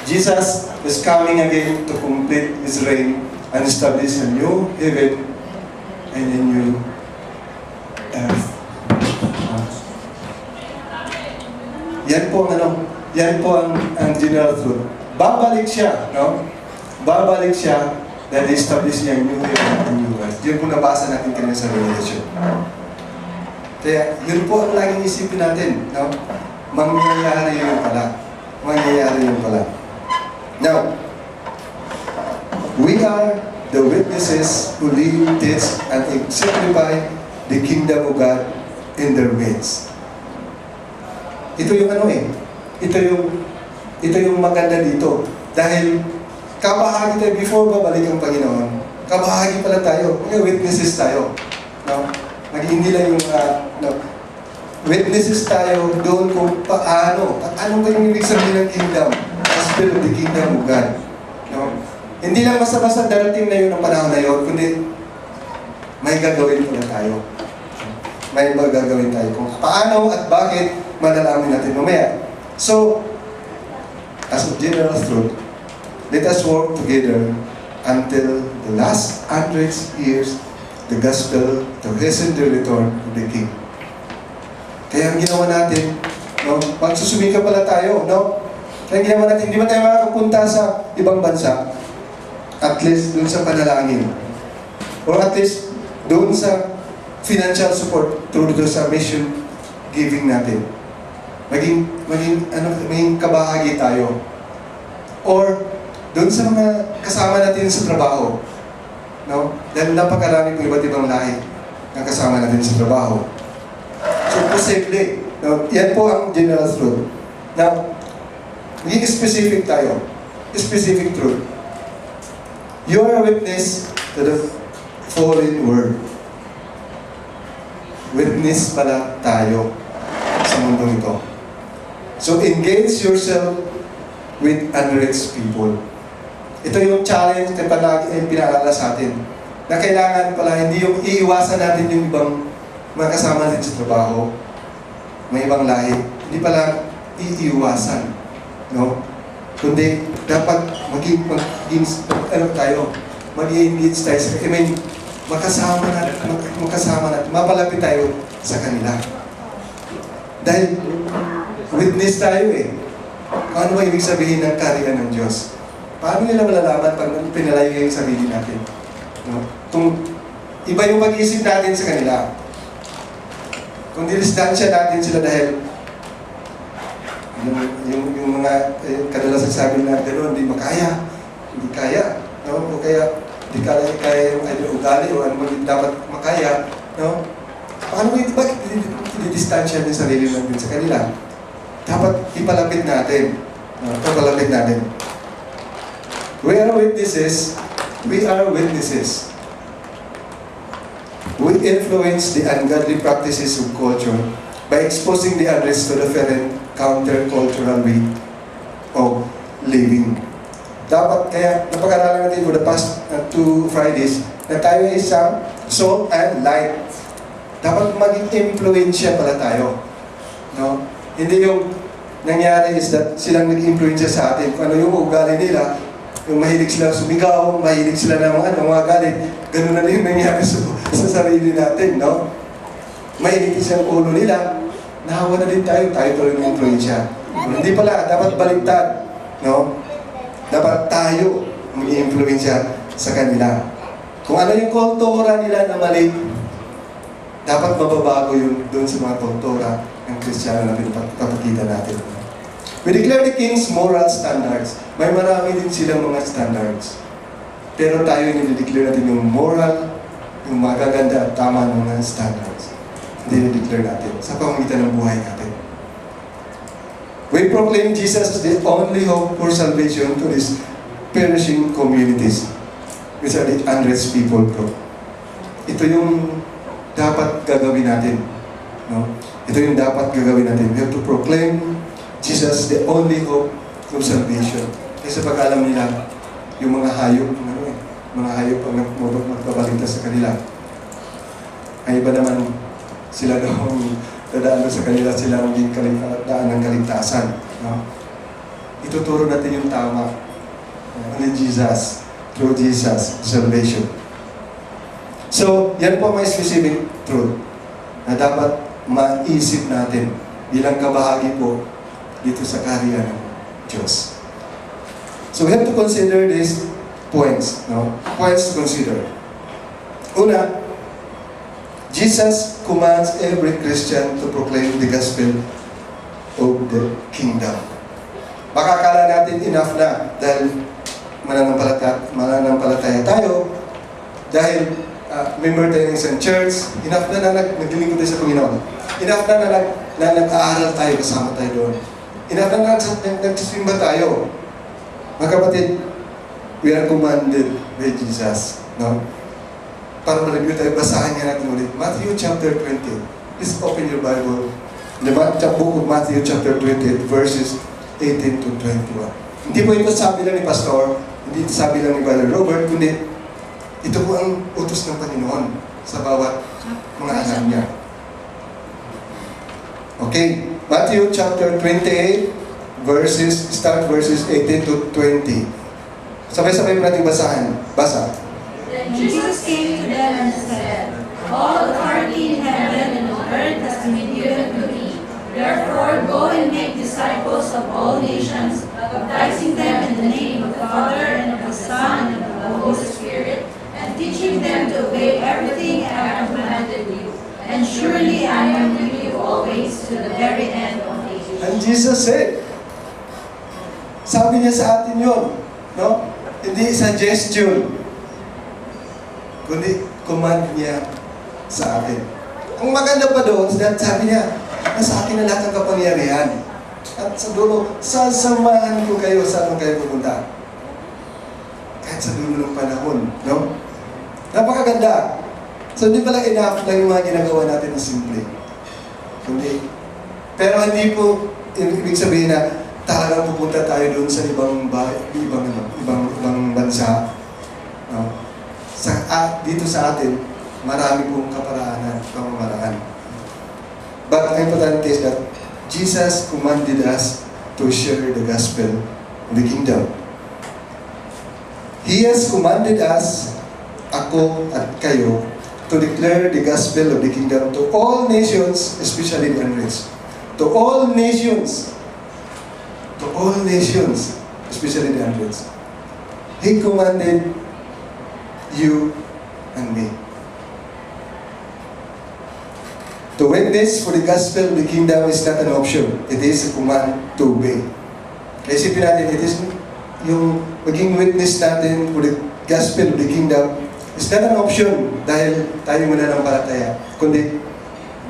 Jesus is coming again to complete His reign and establish a new heaven and a new earth. Yan po ang general truth. Babalik siya, no? Babalik siya dahil establish niya ang new heaven and new earth. Yun po nabasa natin kanina sa Revelation. Kaya, yun po ang laging isipin natin, no? Mangyayari yun pala. mangyayari yun pala. Now, we are the witnesses who live, teach, and exemplify the kingdom of God in their midst. Ito yung ano eh. Ito yung maganda dito. Dahil kabahagi tayo before babalik ang Panginoon. Kabahagi pala tayo. Mga witnesses tayo. No? Hindi lang yung witnesses tayo doon kung paano. At ano ba yung ibig sabihin ng kingdom? Gospel of the kingdom of God. No? Hindi lang basta-basta darating na yun ang panahon na yun, kundi may gagawin pala tayo. May magagawin tayo. Kung paano at bakit, malalaman natin mamaya. So, as a general truth, let us work together until the last 100 years, the gospel to hasten the return of the King. Kaya ang ginawa natin, no, magsusumika pala tayo, no? Kaya ang ginawa natin, hindi ba tayo makakapunta sa ibang bansa? At least doon sa panalangin. Or at least doon sa financial support through sa mission giving natin. Maging kabahagi tayo. Or doon sa mga kasama natin sa trabaho. No? Dahil napakarami po iba't ibang lahi na kasama natin sa trabaho. So, posible. No? Yan po ang general truth. Now, maging specific tayo. Specific truth. You are a witness to the fallen world. Witness pala tayo sa mundong ito. So, engage yourself with unreached people. Ito yung challenge na palagi pinaalala sa atin. Na kailangan pala hindi yung iiwasan natin yung ibang mga kasama natin sa trabaho, may ibang lahi. Hindi pala iiwasan. No? Kundi dapat maging mag-engage tayo sa makasama natin, mapalapit tayo sa kanila. Dahil witness tayo eh. Kung ano ba ibig sabihin ng kaharian ng Diyos? Paano nila malalaman pag pinalayo yung sarili natin? No? Kung iba yung pag-iisip natin sa kanila, kung dilistansya natin sila dahil yung mga kadalasan sabi na gano'n, hindi kaya, no? O kaya, hindi kaya yung ugali o ano dapat makaya, no? Paano bakit didistansya yung sarili natin sa kanila? Dapat ipalapit natin. No? Ipalapit natin. We are witnesses. We are witnesses. We influence the ungodly practices of culture by exposing the others to the different counter-cultural way of living. Dapat kaya, napag-aralan natin for the past 2 Fridays na tayo ay isang salt and light. Dapat maging impluensya pala tayo. No? Hindi yung nangyari is that silang nag-impluensya sa atin. Kung ano yung ugali nila, yung mahilig sila sumigaw, mahilig sila ng mga galit, ganun na rin yung nangyari sa sarili natin. No? Mahilig silang ulo nila, nahawa na din tayo tuloy ng influensya. Hindi pala, dapat baliktad. No? Dapat tayo mag-influensya sa kanila. Kung ano yung kultura nila na mali, dapat mababago yun doon sa mga kultura ng Kristiyano na pinapakita natin. We declare the King's moral standards. May marami din silang mga standards. Pero tayo nilideclare natin yung moral, yung magaganda at tama ng mga standards. Hindi nilideclare natin sa pamamagitan ng buhay natin. We proclaim Jesus as the only hope for salvation to these perishing communities, which are the unreached people group. Ito yung dapat gagawin natin. No? Ito yung dapat gagawin natin. We have to proclaim Jesus the only hope of salvation. Kasi pag alam nila, yung mga hayop, mga hayop ang magbabalita sa kanila. Ay iba naman sila daw dadaan sa kanila, sila maging daan ng kaligtasan. No? Ituturo natin yung tama. Only Jesus, through Jesus, salvation. So, yan po may specific truth na dapat maisip natin bilang kabahagi po dito sa kaharian ng Diyos. So, we have to consider these points. No? Points to consider. Una, Jesus commands every Christian to proclaim the gospel of the kingdom. Baka akala natin enough na dahil mananampalataya tayo, dahil member tayo ng isang church, enough na naglilingkod tayo sa Panginoon. Enough na nag-aaral tayo, kasama tayo doon. Enough na nagsisimba tayo. Mga kapatid, we are commanded by Jesus. No? Para ma-review tayo, basahin nga natin ulit. Matthew chapter 20. Please open your Bible. The book of Matthew chapter 20, verses 18 to 21. Hindi po ito sabi lang ni Pastor, hindi ito sabi lang ni Brother Robert, kundi ito po ang utos ng Panginoon sa bawat mga anak niya. Okay, Matthew chapter 28, start verses 18 to 20. Sabay-sabay mo natin basahin. Basa. Then Jesus came to them and said, All authority in heaven and on earth has been given to me. Therefore, go and make disciples of all nations, baptizing them in the name of the Father and of the Son and of the Holy Spirit, and teaching them to obey everything I have commanded you. And surely I am with you always to the very end of ages. And Jesus said, sabi niya sa atin yun, no? Hindi suggestion, kundi command niya sa atin. Ang maganda pa doon, sabi niya, nasa akin na lahat ng kapangyarihan. At sa dulo, sasamahan ko kayo saan kayo pupunta. Kahit sa dulo ng panahon, no? Napakaganda. So, hindi pala enough lang yung mga ginagawa natin na simple. Kundi, pero hindi po, ibig sabihin na talagang pupunta tayo doon sa ibang bansa. No? Dito sa atin, marami pong kaparaanan, pamamaraan. But ang importante is that Jesus commanded us to share the gospel of the kingdom. He has commanded us, ako at kayo, to declare the gospel of the kingdom to all nations, especially the unreached. To all nations. To all nations, especially the unreached. He commanded you and me to witness for the gospel of the kingdom is not an option. It is a command to obey. Kaya isipin natin, it is yung maging witness natin for the gospel of the kingdom is not an option dahil tayo mananampalataya, kundi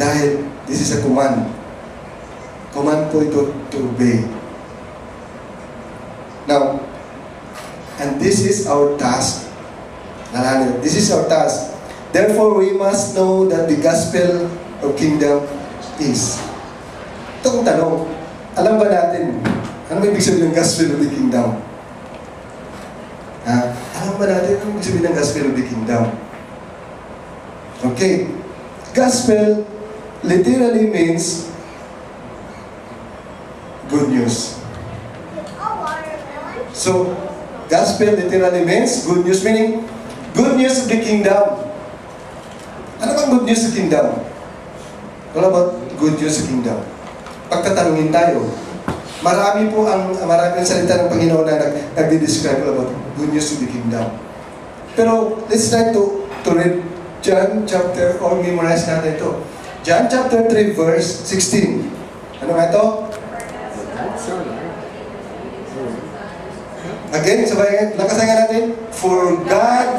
dahil this is a command. Command po ito to obey. Now, and this is our task. This is our task. Therefore, we must know that the gospel of kingdom is. Ito ang tanong, alam ba natin, ano may ibig sabihin ng gospel of the kingdom? Alam ba natin ano ibig sabihin ng gospel of the kingdom? Okay, gospel literally means good news. So, gospel literally means good news, meaning good news of the kingdom. Ano bang good news of the kingdom? All about good news of the kingdom. Pagtatanungin tayo, marami ang salita ng Panginoon na nagdi-describe about good news of the kingdom. Pero let's try to read John chapter, or memorize natin ito. John chapter 3 verse 16. Ano nga ito? Again, sabay, lakasan natin. For God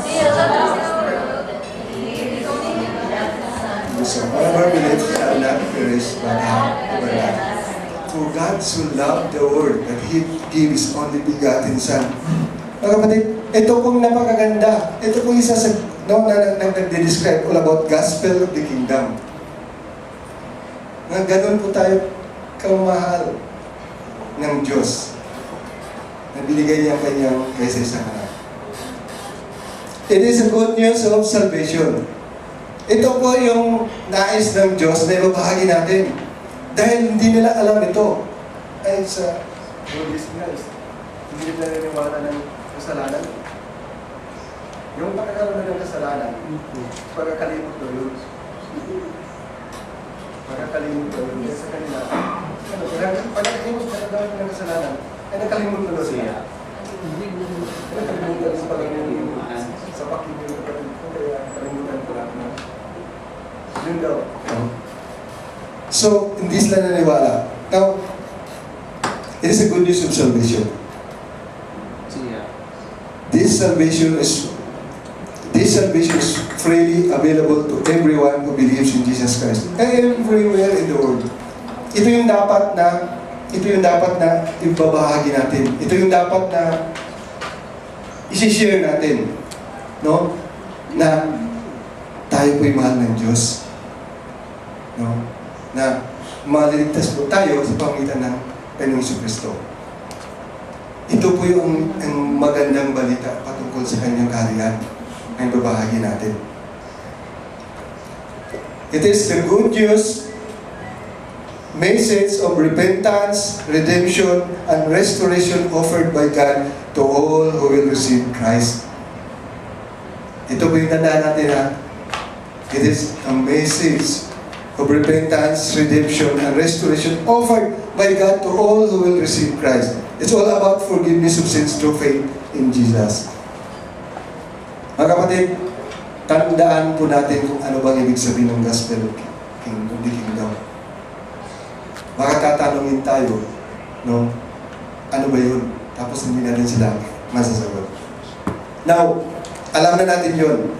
so whoever believes shall not perish but have everlasting. For God so loved the world that He gave His only begotten Son. Mga kapatid, ito pong napakaganda. Ito pong isa sa nagde-describe all about gospel of the kingdom. Nga ganun po tayo kamahal ng Diyos na binigay niya kanyang kaysa isang anak. It is a good news of salvation. Ito po yung nais ng Diyos na ibabahagi natin. Dahil hindi nila alam ito. Ay sa Buddhist guys, hindi nila naniniwala ng kasalanan. Yung pagkakaroon ng kasalanan, pagkakalimot daw yun. Pagkakalimot daw yun. Sa kanila, pagkakalimot ng kasalanan, ay nakalimot na daw siya. Nakalimot na sa pagkakalimot. Sa pakinggan ko, kaya kalimutan ko lahat na. Yun daw. So, hindi sila naniwala. Now, it is a good good news of salvation. Sia. This salvation is freely available to everyone who believes in Jesus Christ. Everywhere in the world. Ito yung dapat na ibabahagi natin. Ito yung dapat na isi-share natin. No? Na tayo po'y mahal ng Diyos. No? Na maliligtas po tayo sa pamagitan ng Panginoong Jesucristo. Ito po yung ang magandang balita patungkol sa kanyang kaharian ang babahagi natin. It is the good news message of repentance, redemption, and restoration offered by God to all who will receive Christ. Ito po yung tandaan natin ha. It is a message of repentance, redemption, and restoration offered by God to all who will receive Christ. It's all about forgiveness of sins through faith in Jesus. Mga kapatid, tandaan po natin kung ano bang ibig sabihin ng gospel of the kingdom. Baka tatanungin tayo, no? Ano ba yun? Tapos hindi natin sila masasagot. Now, alam na natin yun.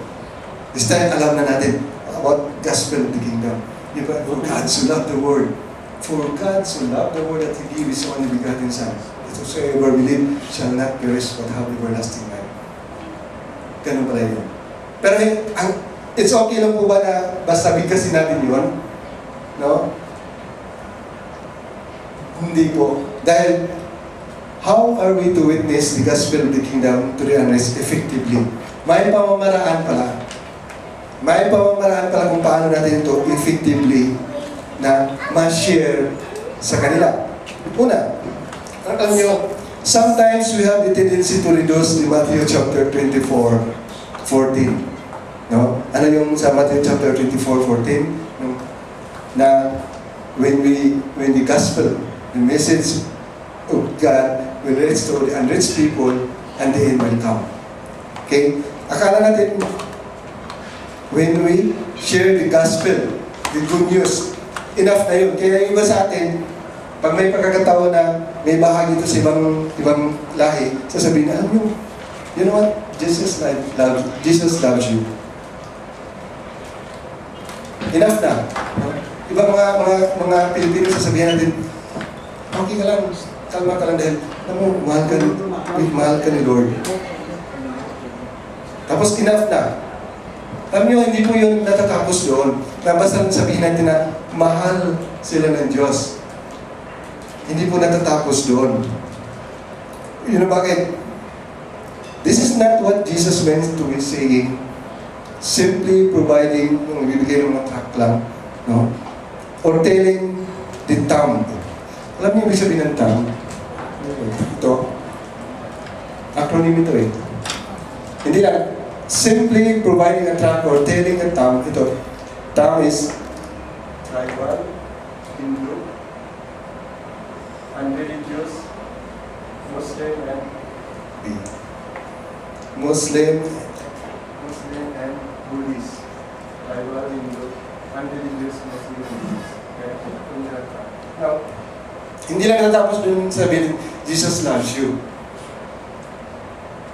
This time, alam na natin about gospel of the kingdom. Diba? For God so loved the world. For God so loved the world that He gave His only begotten Son. That whosoever believe shall not perish but have everlasting life. Ganun pala yun. Pero it's okay lang po ba na basta bigkasin natin yun? No? Hindi po. Dahil, how are we to witness the gospel of the kingdom to the unrest effectively? May pamamaraan pala. May pamamaraan pala kung paano natin ito effectively na ma-share sa kanila. Una, alam nyo, sometimes we have the tendency to reduce the Matthew chapter 24:14. No? Ano yung sa Matthew chapter 24:14? Na when the gospel, the message of God will reach to the unreached people and the end will come. Okay? Akala natin, when we share the gospel, the good news, enough na yun. Kaya iba sa atin, pag may pagkakataon na may bahagi ito sa ibang lahi, sasabihin na, you know what? Jesus loves you. Enough na. Ibang mga Pilipino sasabihin natin, okay ka lang, kalma ka lang dahil, mahal ka ni Lord. Tapos enough na. Alam nyo, hindi po yun natatapos doon. Na basta sabihin natin na mahal sila ng Diyos. Hindi po natatapos doon. You know bakit? This is not what Jesus meant to be saying. Simply providing, yung bibigay ng mga tract lang, no? Or telling the term. Alam niyo ibig sabihin ng term? Ito. Acronym ito eh. Hindi lang. Simply providing a tract or telling a term. Ito. Term is tribal, Hindu, unreligious, Muslim, and Muslim and Buddhist. Tribal, Hindu, unreligious, Muslim, and Buddhist. Now, hindi lang natapos dun sabihin, Jesus loves you.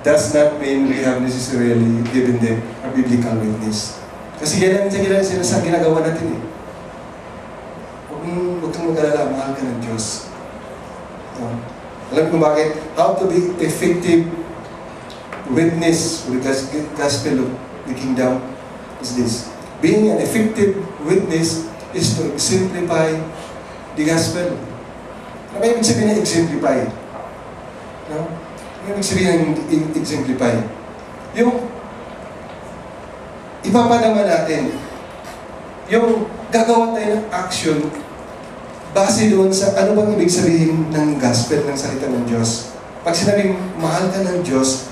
Does not mean we have necessarily given them a biblical witness. Kasi yan lang sa ginagawa natin eh. Huwag kang mag-alala, mahal ka ng Diyos. Alam ko bakit? How to be effective witness for the gospel of the kingdom is this. Being an effective witness is to exemplify the gospel. Ano ba ibig sabihin na exemplify? No? Ano ibig sabihin ng exemplify? Yung ipapadama natin, yung gagawa tayo ng action base doon sa ano bang ibig sabihin ng gospel ng salita ng Diyos. Pag sinabing mahal ka ng Diyos,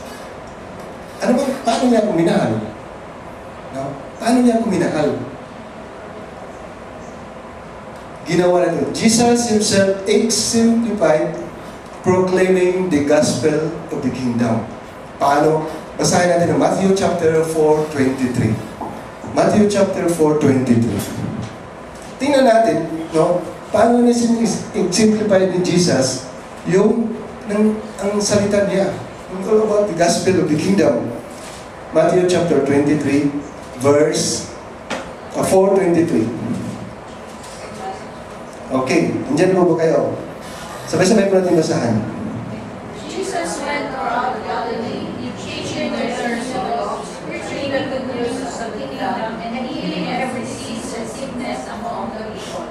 ano bang, paano niya ako minahal? No? Paano niya ako minahal? Ginawa natin. Jesus Himself exemplified proclaiming the gospel of the kingdom. Paano? Basahin natin ang Matthew chapter 4:23. Matthew chapter 4:23. Tingnan natin, no? Paano niya exemplified ni Jesus ang salita niya. Yung all about the gospel of the kingdom. Matthew chapter 23, verse 4:23. Okay, nandiyan po ba kayo? Sabay-sabay po natin basahan. Jesus went throughout Galilee, teaching their synagogues, preaching the good news of the kingdom, and healing every disease and sickness among the people.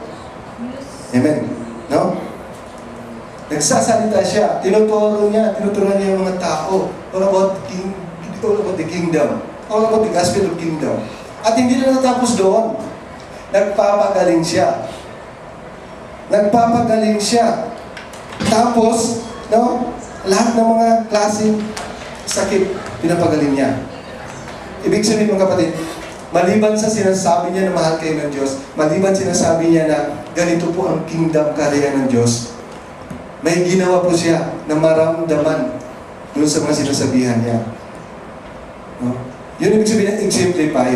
Amen. No? Nagsasalita siya, tinuturuan niya yung mga tao all about the kingdom, all about the gospel of kingdom. At hindi na natapos doon. Nagpapagaling siya. Tapos, no, lahat ng mga klaseng sakit, pinapagaling niya. Ibig sabihin mga kapatid, maliban sa sinasabi niya na mahal kayo ng Diyos, maliban sinasabi niya na ganito po ang kingdom kaharian ng Diyos, may ginawa po siya na maramdaman doon sa mga sinasabihan niya. No? Yun ibig sabihin na exemplify.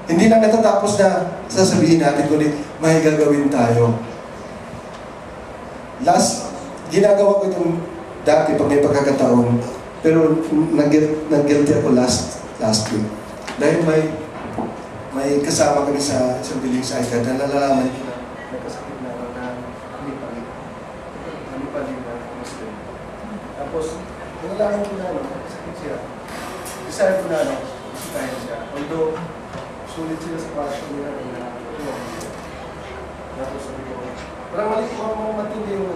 Hindi lang natatapos na sasabihin natin, kundi may gagawin tayo. Ginagawa ko itong dati pag may pagkakataon, pero nag-guilty ako last week. Dahil may kasama kami sa isang biling sa ICAD na nalalaman ko na nagkasakit na lumipalik na Muslim. Tapos, nalalaman ko na nagkasakit siya. Decide ko na bisitahin siya. Although, sulit sila sa passion nila na tapos sabi ko, parang matindi yung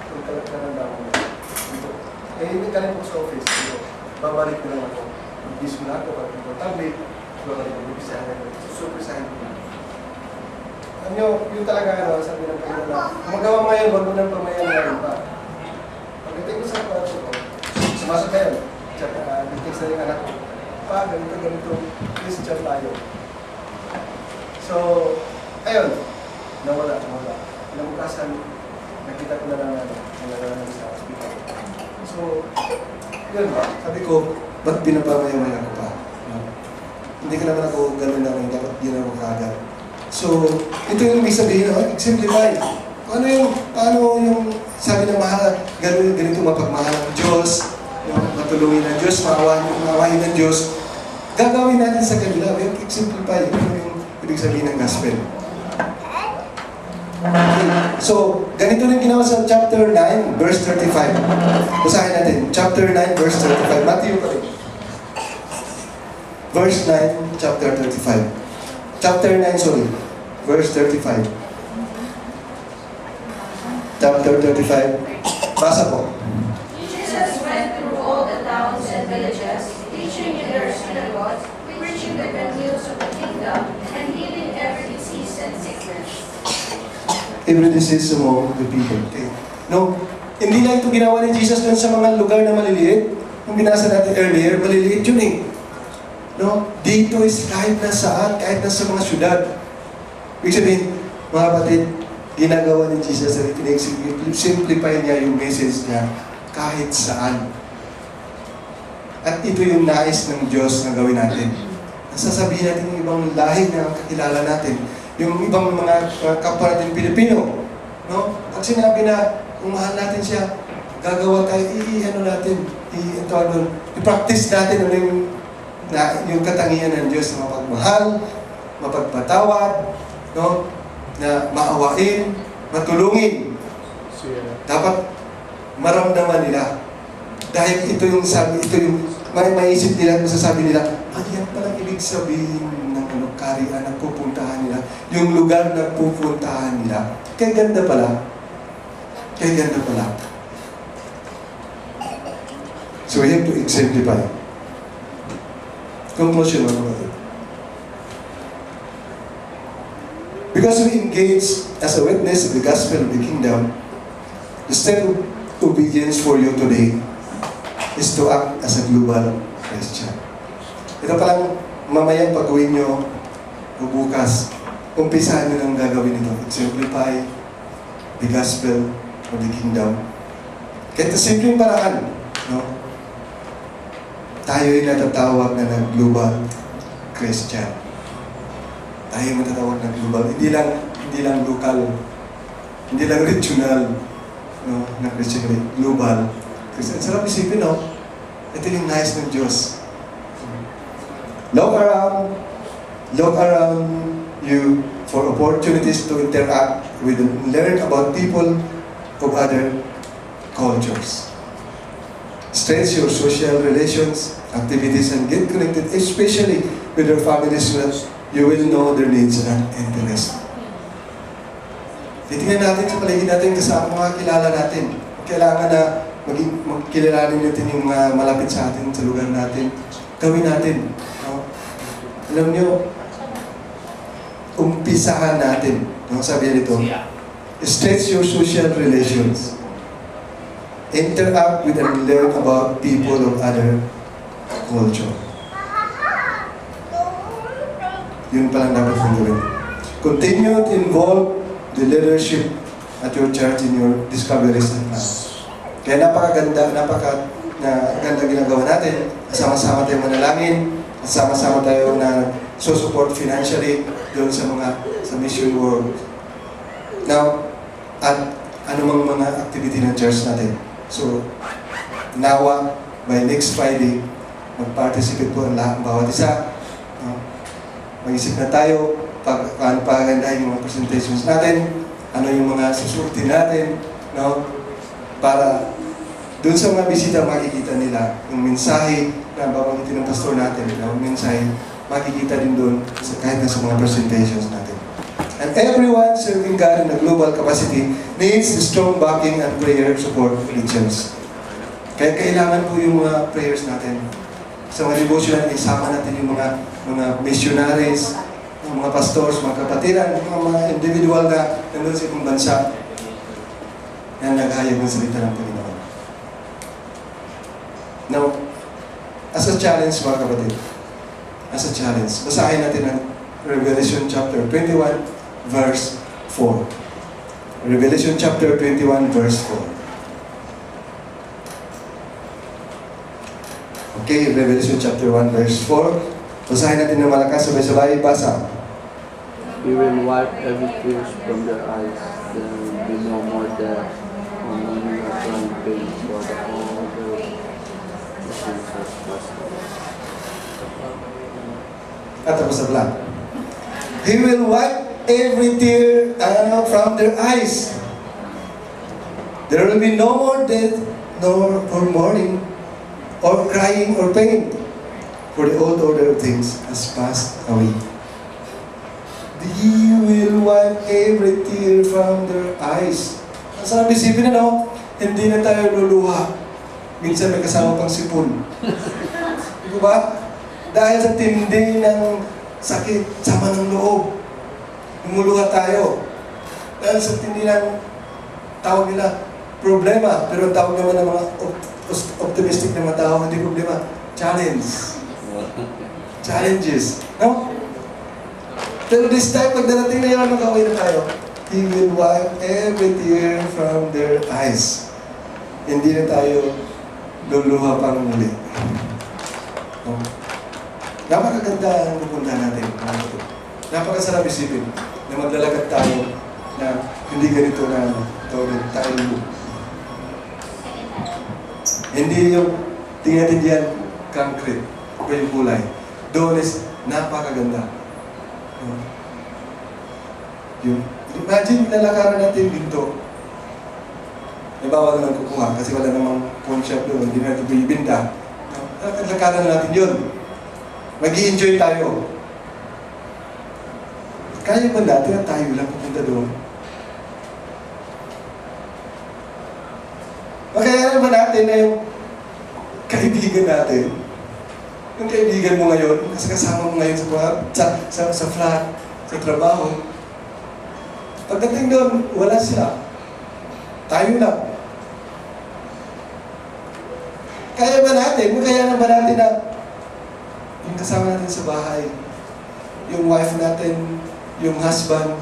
kung kalandaman mo dito. Hindi ka rin po sa office. Dito. Babalik ko lang ako. Mag-bis mo na ako. Tablet. Babalik ko. Bibisahin ko. Susupresahin ko na. Alam nyo, yun talaga sabi ng Panginoon na magawa mo yan, wag mo nang pamayan pa. Pagdating ko sa kwarto ko, sumasok na yun. Nag-text na yung anak ko. Ganito. Christian tayo. So, ayun. Nawala. Nabukasan, nakita ko na lang sa hospital. So, yun ba? Sabi ko, ba't pinapamaya-maya ko pa? No? Hindi ka naman ako gano'n lang, dapat ginawa ko agad. So, ito yung ibig sabihin, exemplify. Paano yung sabi ng mahal, ganito mapagmahal ng Diyos, matulungin ng Diyos, maawahin ng Diyos, gagawin natin sa kanila, exemplify. Ito yung ibig sabihin ng gospel. Okay. So, ganito rin ginawa sa chapter 9, verse 35. Basahin natin. Chapter 9, verse 35. Matthew pa rin. Verse 9, chapter 35. Chapter 9, sorry. Verse 35. Chapter 35. Basa po. Jesus went through all the towns and villages, teaching in their synagogues, preaching the good news of the kingdom, and healing every disease and sickness. Every disease among the people. Okay. No, hindi lang ito ginawa ni Jesus doon sa mga lugar na maliliit. Yung binasa natin earlier, maliliit yun eh. No? Dito is kahit na saan, kahit na sa mga syudad. Ibig sabihin, mga kapatid, ginagawa ni Jesus at simplify niya yung message niya kahit saan. At ito yung nais ng Diyos na gawin natin. Nasasabihin natin yung ibang lahi na kakilala natin. Yung ibang mga kapwa natin Pilipino, no? Pag sinabi na kung mahal natin siya, gagawa tayo, i-practice natin yung katangian ng Diyos na mapagmahal, mapagpatawad, no? Na maawain, matulungin. Dapat maramdaman nila. Dahil ito yung maisip nila, masasabi nila, yan palang ibig sabihin ng karian na pupuntahan nila, yung lugar na pupuntahan nila. Kaya ganda pala. So we have to exemplify. Conclusion mga kapatid. Because we engage as a witness of the gospel of the kingdom, the step of obedience for you today is to act as a global Christian. Ito palang mamayang pag-uwi nyo o bukas, umpisahan nyo ng gagawin nito. Exemplify the gospel of the kingdom. Kahit sa simpleng paraan, no? Tayo ay natatawag na global Christian. Tayo ay matatawag na global. Hindi lang local, hindi lang regional, no, na Christian global. Kasi ang sarap isipin, no? Ito yung nice ng Diyos. Look around you for opportunities to interact with and learn about people of other cultures. Stretch your social relations, activities, and get connected, especially with your families, so that you will know their needs and interests. Titingnan natin sa paligid natin kasama mga kilala natin. Kailangan na magkilalanin natin yung mga malapit sa atin, sa lugar natin. Gawin natin. No? Alam nyo, umpisahan natin. No? Sabi nito, stretch your social relations. Interact with and learn about people of other culture. Yun palang dapat mong gawin. Continue to involve the leadership at your church in your discoveries and plans. Kaya napakaganda ginagawa natin. Sama-sama tayo manalangin, sama-sama tayo na support financially doon sa mission work. Now, at anumang mga activity ng church natin. So, nawa, by next Friday, mag-participate po ang lahat, bawat isa. No? Mag-isip na tayo, paano pagandahin yung mga presentations natin, ano yung mga susutin natin, no? Para doon sa mga bisita makikita nila yung mensahe na babangitin ng pastor natin, yung mensahe makikita din doon kahit na sa mga presentations natin. And everyone serving God in a global capacity needs the strong backing and prayer support of Christians. Kaya kailangan po yung mga prayers natin. Sa mga devotional, isama natin yung mga missionaries, mga pastors, mga kapatiran, mga individual na nandun sa ibang bansa na naghayag ng salita ng Panginoon. Now, as a challenge mga kapatid, as a challenge, basahin natin ang Revelation chapter 21, verse 4. Revelation chapter 21, verse 4. Okay, Revelation chapter 1, verse 4. Basahin natin ng malakas, sabay-sabay, basa. He will wipe every tears from their eyes. There will be no more death, or mourning or crying pain, for the whole earth is passed away. At tapos na plan. He will wipe every tear from their eyes. There will be no more death, nor mourning, or crying, or pain, for the old order of things has passed away. He will wipe every tear from their eyes. Ang sarap isipin na, no? Hindi na tayo luluha. Minsan may kasama pang sipon. Di ba? Dahil sa tindi ng sakit, sama ng loob. Umuluha tayo. Dahil sa tindi ng tawag nila, problema. Pero ang tawag naman ng mga optimistic na mga tao, hindi problema. Challenge. Challenges. No? Pero this time, pag darating na yun, mag-away na tayo. He will wipe every tear from their eyes. Hindi na tayo luluha pang muli. No? Napakaganda ang pupunta natin. Napakasarap isipin na maglalakad tayo na hindi ganito na tayo lubo. Hindi yung tingnan natin diyan concrete o yung kulay. Doon is napakaganda. Imagine lalakaran natin dito. Bawal naman kukuha kasi wala namang pawn shop doon, hindi natin bibinta. Lalakaran natin yun. Mag-i-enjoy tayo. Kaya ba natin na tayo lang pupunta doon? Kaya ba natin na yung kaibigan natin? Yung kaibigan mo ngayon, kasi kasama mo ngayon sa flat, sa trabaho. Pagdating doon, wala sila. Tayo lang. Kaya ba natin? Kaya na ba natin na yung kasama natin sa bahay, yung wife natin, yung husband,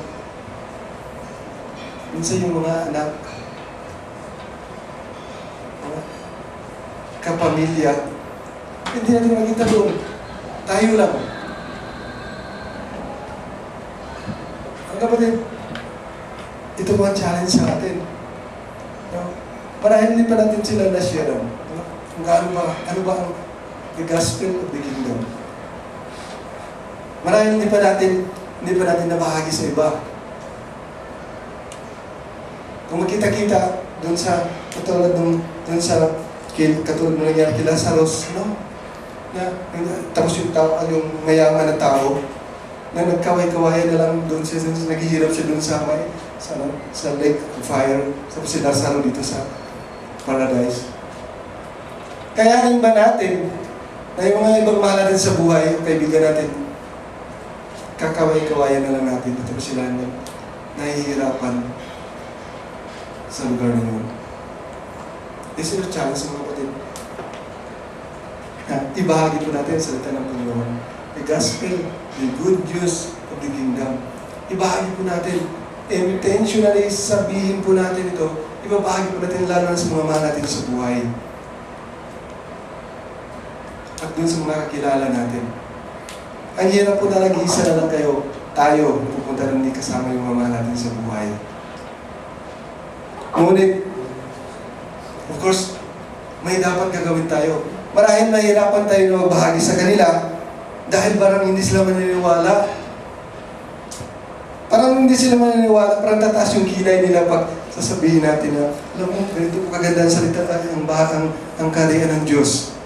minsan yung mga anak, kapamilya, hindi natin makita doon. Tayo lang. Ang kapatid, ito po ang challenge sa atin. No? Marahil hindi pa natin sila na-share. Kung ano ba ang the gospel of the kingdom. Marahil hindi pa natin nabahagi sa iba. Kung magkita-kita doon sa katulad ng nangyari kay Lazarus, no? Tapos yung mayaman na tao na nagkaway-kawayan na lang doon siya, naghihirap siya doon sa lake of fire. Tapos si Lazarus dito sa paradise. Kayanin ba natin na yung mga ibang mahal natin sa buhay, kaibigan natin, kakaway-kawayan na lang natin at tapos sila nahihirapan sa lugar na yun. This is your chance, mga kapatid. Ibahagi po natin sa salita ng Panginoon. The gospel, the good news of the kingdom. Ibahagi po natin. Intentionally, sabihin po natin ito. Ibabahagi po natin lalo na sa mga mahal natin sa buhay. At dun sa mga kakilala natin. Ang hirap po na nag-iisa na lang tayo, pupunta na hindi kasama yung mga mahal natin sa buhay. Ngunit, of course, may dapat gagawin tayo. Marahil nahihirapan tayo na magbahagi sa kanila dahil parang hindi sila maniniwala. Parang hindi sila maniniwala, parang tataas yung kilay nila pag sasabihin natin na, alam mo, ganito po kaganda ang salita ang kaharian ng Diyos.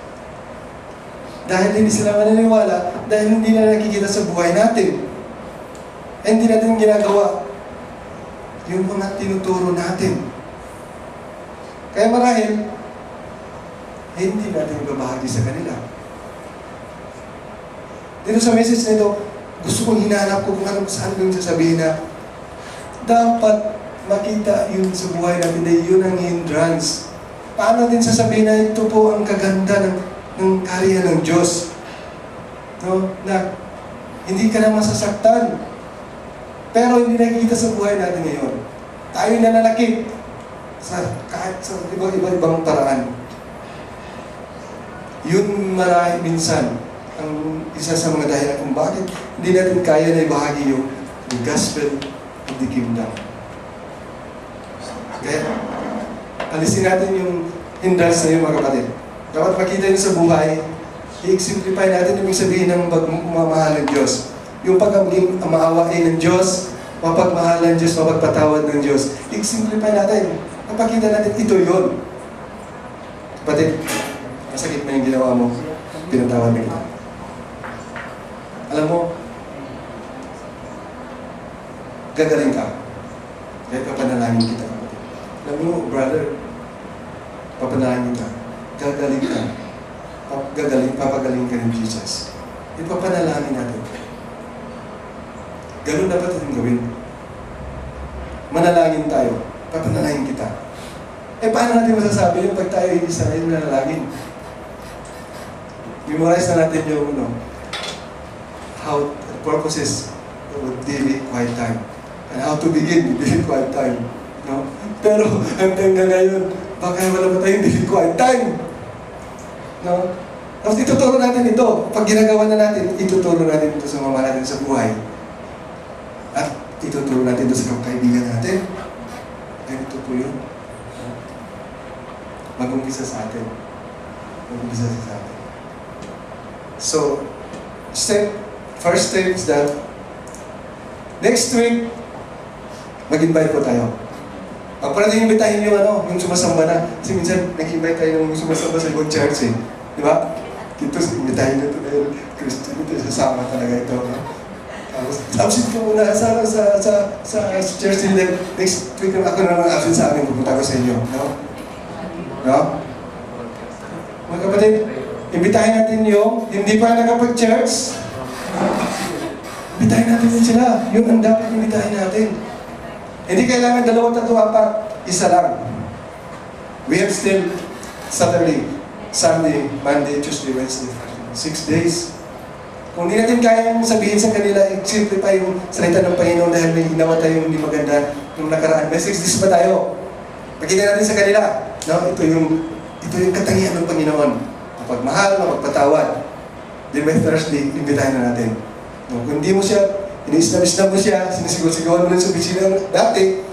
Dahil hindi sila maniniwala, dahil hindi na nakikita sa buhay natin. Hindi natin ginagawa yung mga tinuturo natin. Kaya marahil, hindi natin ibabahagi sa kanila. Dito sa message nito, gusto kong hinanap ko kung saan yung sasabihin na dapat makita yun sa buhay natin na yun ang hindrance. Paano natin sasabihin na ito po ang kaganda ng kaharian ng Diyos? No? Na hindi ka na masasaktan. Pero hindi nakikita sa buhay natin ngayon. Tayo nananakit kahit sa iba-ibang paraan. Yun marahil minsan ang isa sa mga dahilan kung bakit hindi natin kaya na ibahagi yung gospel of the kingdom. Kaya, alisin natin yung hindrance na yun, mga kapatid. Dapat makita yun sa buhay, i-simplify natin yung sabihin ng pagmamahal ng Diyos. Yung pagkaging maawain ng Diyos, mapagmahal ng Diyos, mapagpatawad ng Diyos. I-simplify natin. Napakita natin, ito yun. Kapatid, masakit na yung ginawa mo, pinatawad na kita. Alam mo, gagaling ka. Kahit papanalangin kita, kapatid. Alam mo, brother, papanalangin kita. Gagaling ka. Papagaling ka ng Jesus. Ipapanalangin natin. Ganun dapat natin gawin. Manalangin tayo. Papanalangin kita. Paano natin masasabi yung pag tayo hindi sanay manalangin? Memorize na natin yung how the purposes of daily quiet time and how to begin with daily quiet time. No? Pero hanggang ngayon, baka wala pa tayong daily quiet time. No? Tapos ituturo natin ito. Pag ginagawa na natin, ituturo natin ito sa mama natin sa buhay. At ituturo natin ito sa kaibigan natin. Ganito po yun. Mag-umpisa sa atin. Mag-umpisa sa atin. So, first step is that next week, mag-invite po tayo. Pag pala natin imbitahin yung sumasamba na. Kasi minsan, nag-invite tayo ng sumasamba sa ibang church eh. Di ba? Dito, imbitahin nyo ito dahil Christian ito, sasama talaga ito. Absent ko muna sa church din. Next week ako naman absent sa amin, pupunta ko sa inyo. No? No? Mga kapatid, imbitahin natin yung hindi pa nakapag-church. Imbitahin natin din sila. Yun ang dapat imbitahin natin. Hindi kailangan 2, 3, 4, isa lang. We have still Saturday, Sunday, Monday, Tuesday, Wednesday, 6 days. Kung hindi natin kayang sabihin sa kanila, i-simplify yung salita ng Panginoon dahil may ginawa tayong hindi maganda nung nakaraan. May 6 days pa tayo. Pakita natin sa kanila. No? Ito yung katangian ng Panginoon. Mapagmahal, mapagpatawad. Then by Thursday, imbitahin na natin. No? Kung hindi mo siya, ini-establish na mo siya, sinisigaw-sigawan mo lang sa opisina dati,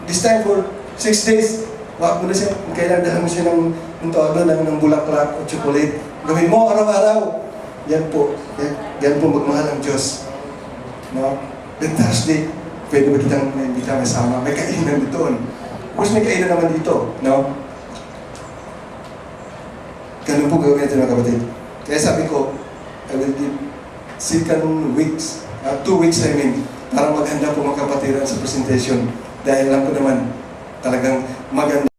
this time for 6 days, Wag mo na siya, kailan dahil mo siya ng todo, ng bulaklak o chocolate. Gawin mo araw-araw. Yan po. Yan po magmahal ang Diyos. No? Then Thursday, pwede ba kitang imbita masama? May kainan dito. Tapos may kainan naman dito. No? Ganun po gawin natin mga kapatid. Kaya sabi ko, I will give second weeks, 2 weeks I mean, para maghanda po mga kapatiran sa presentation. Dahil alam ko naman, talagang maganda.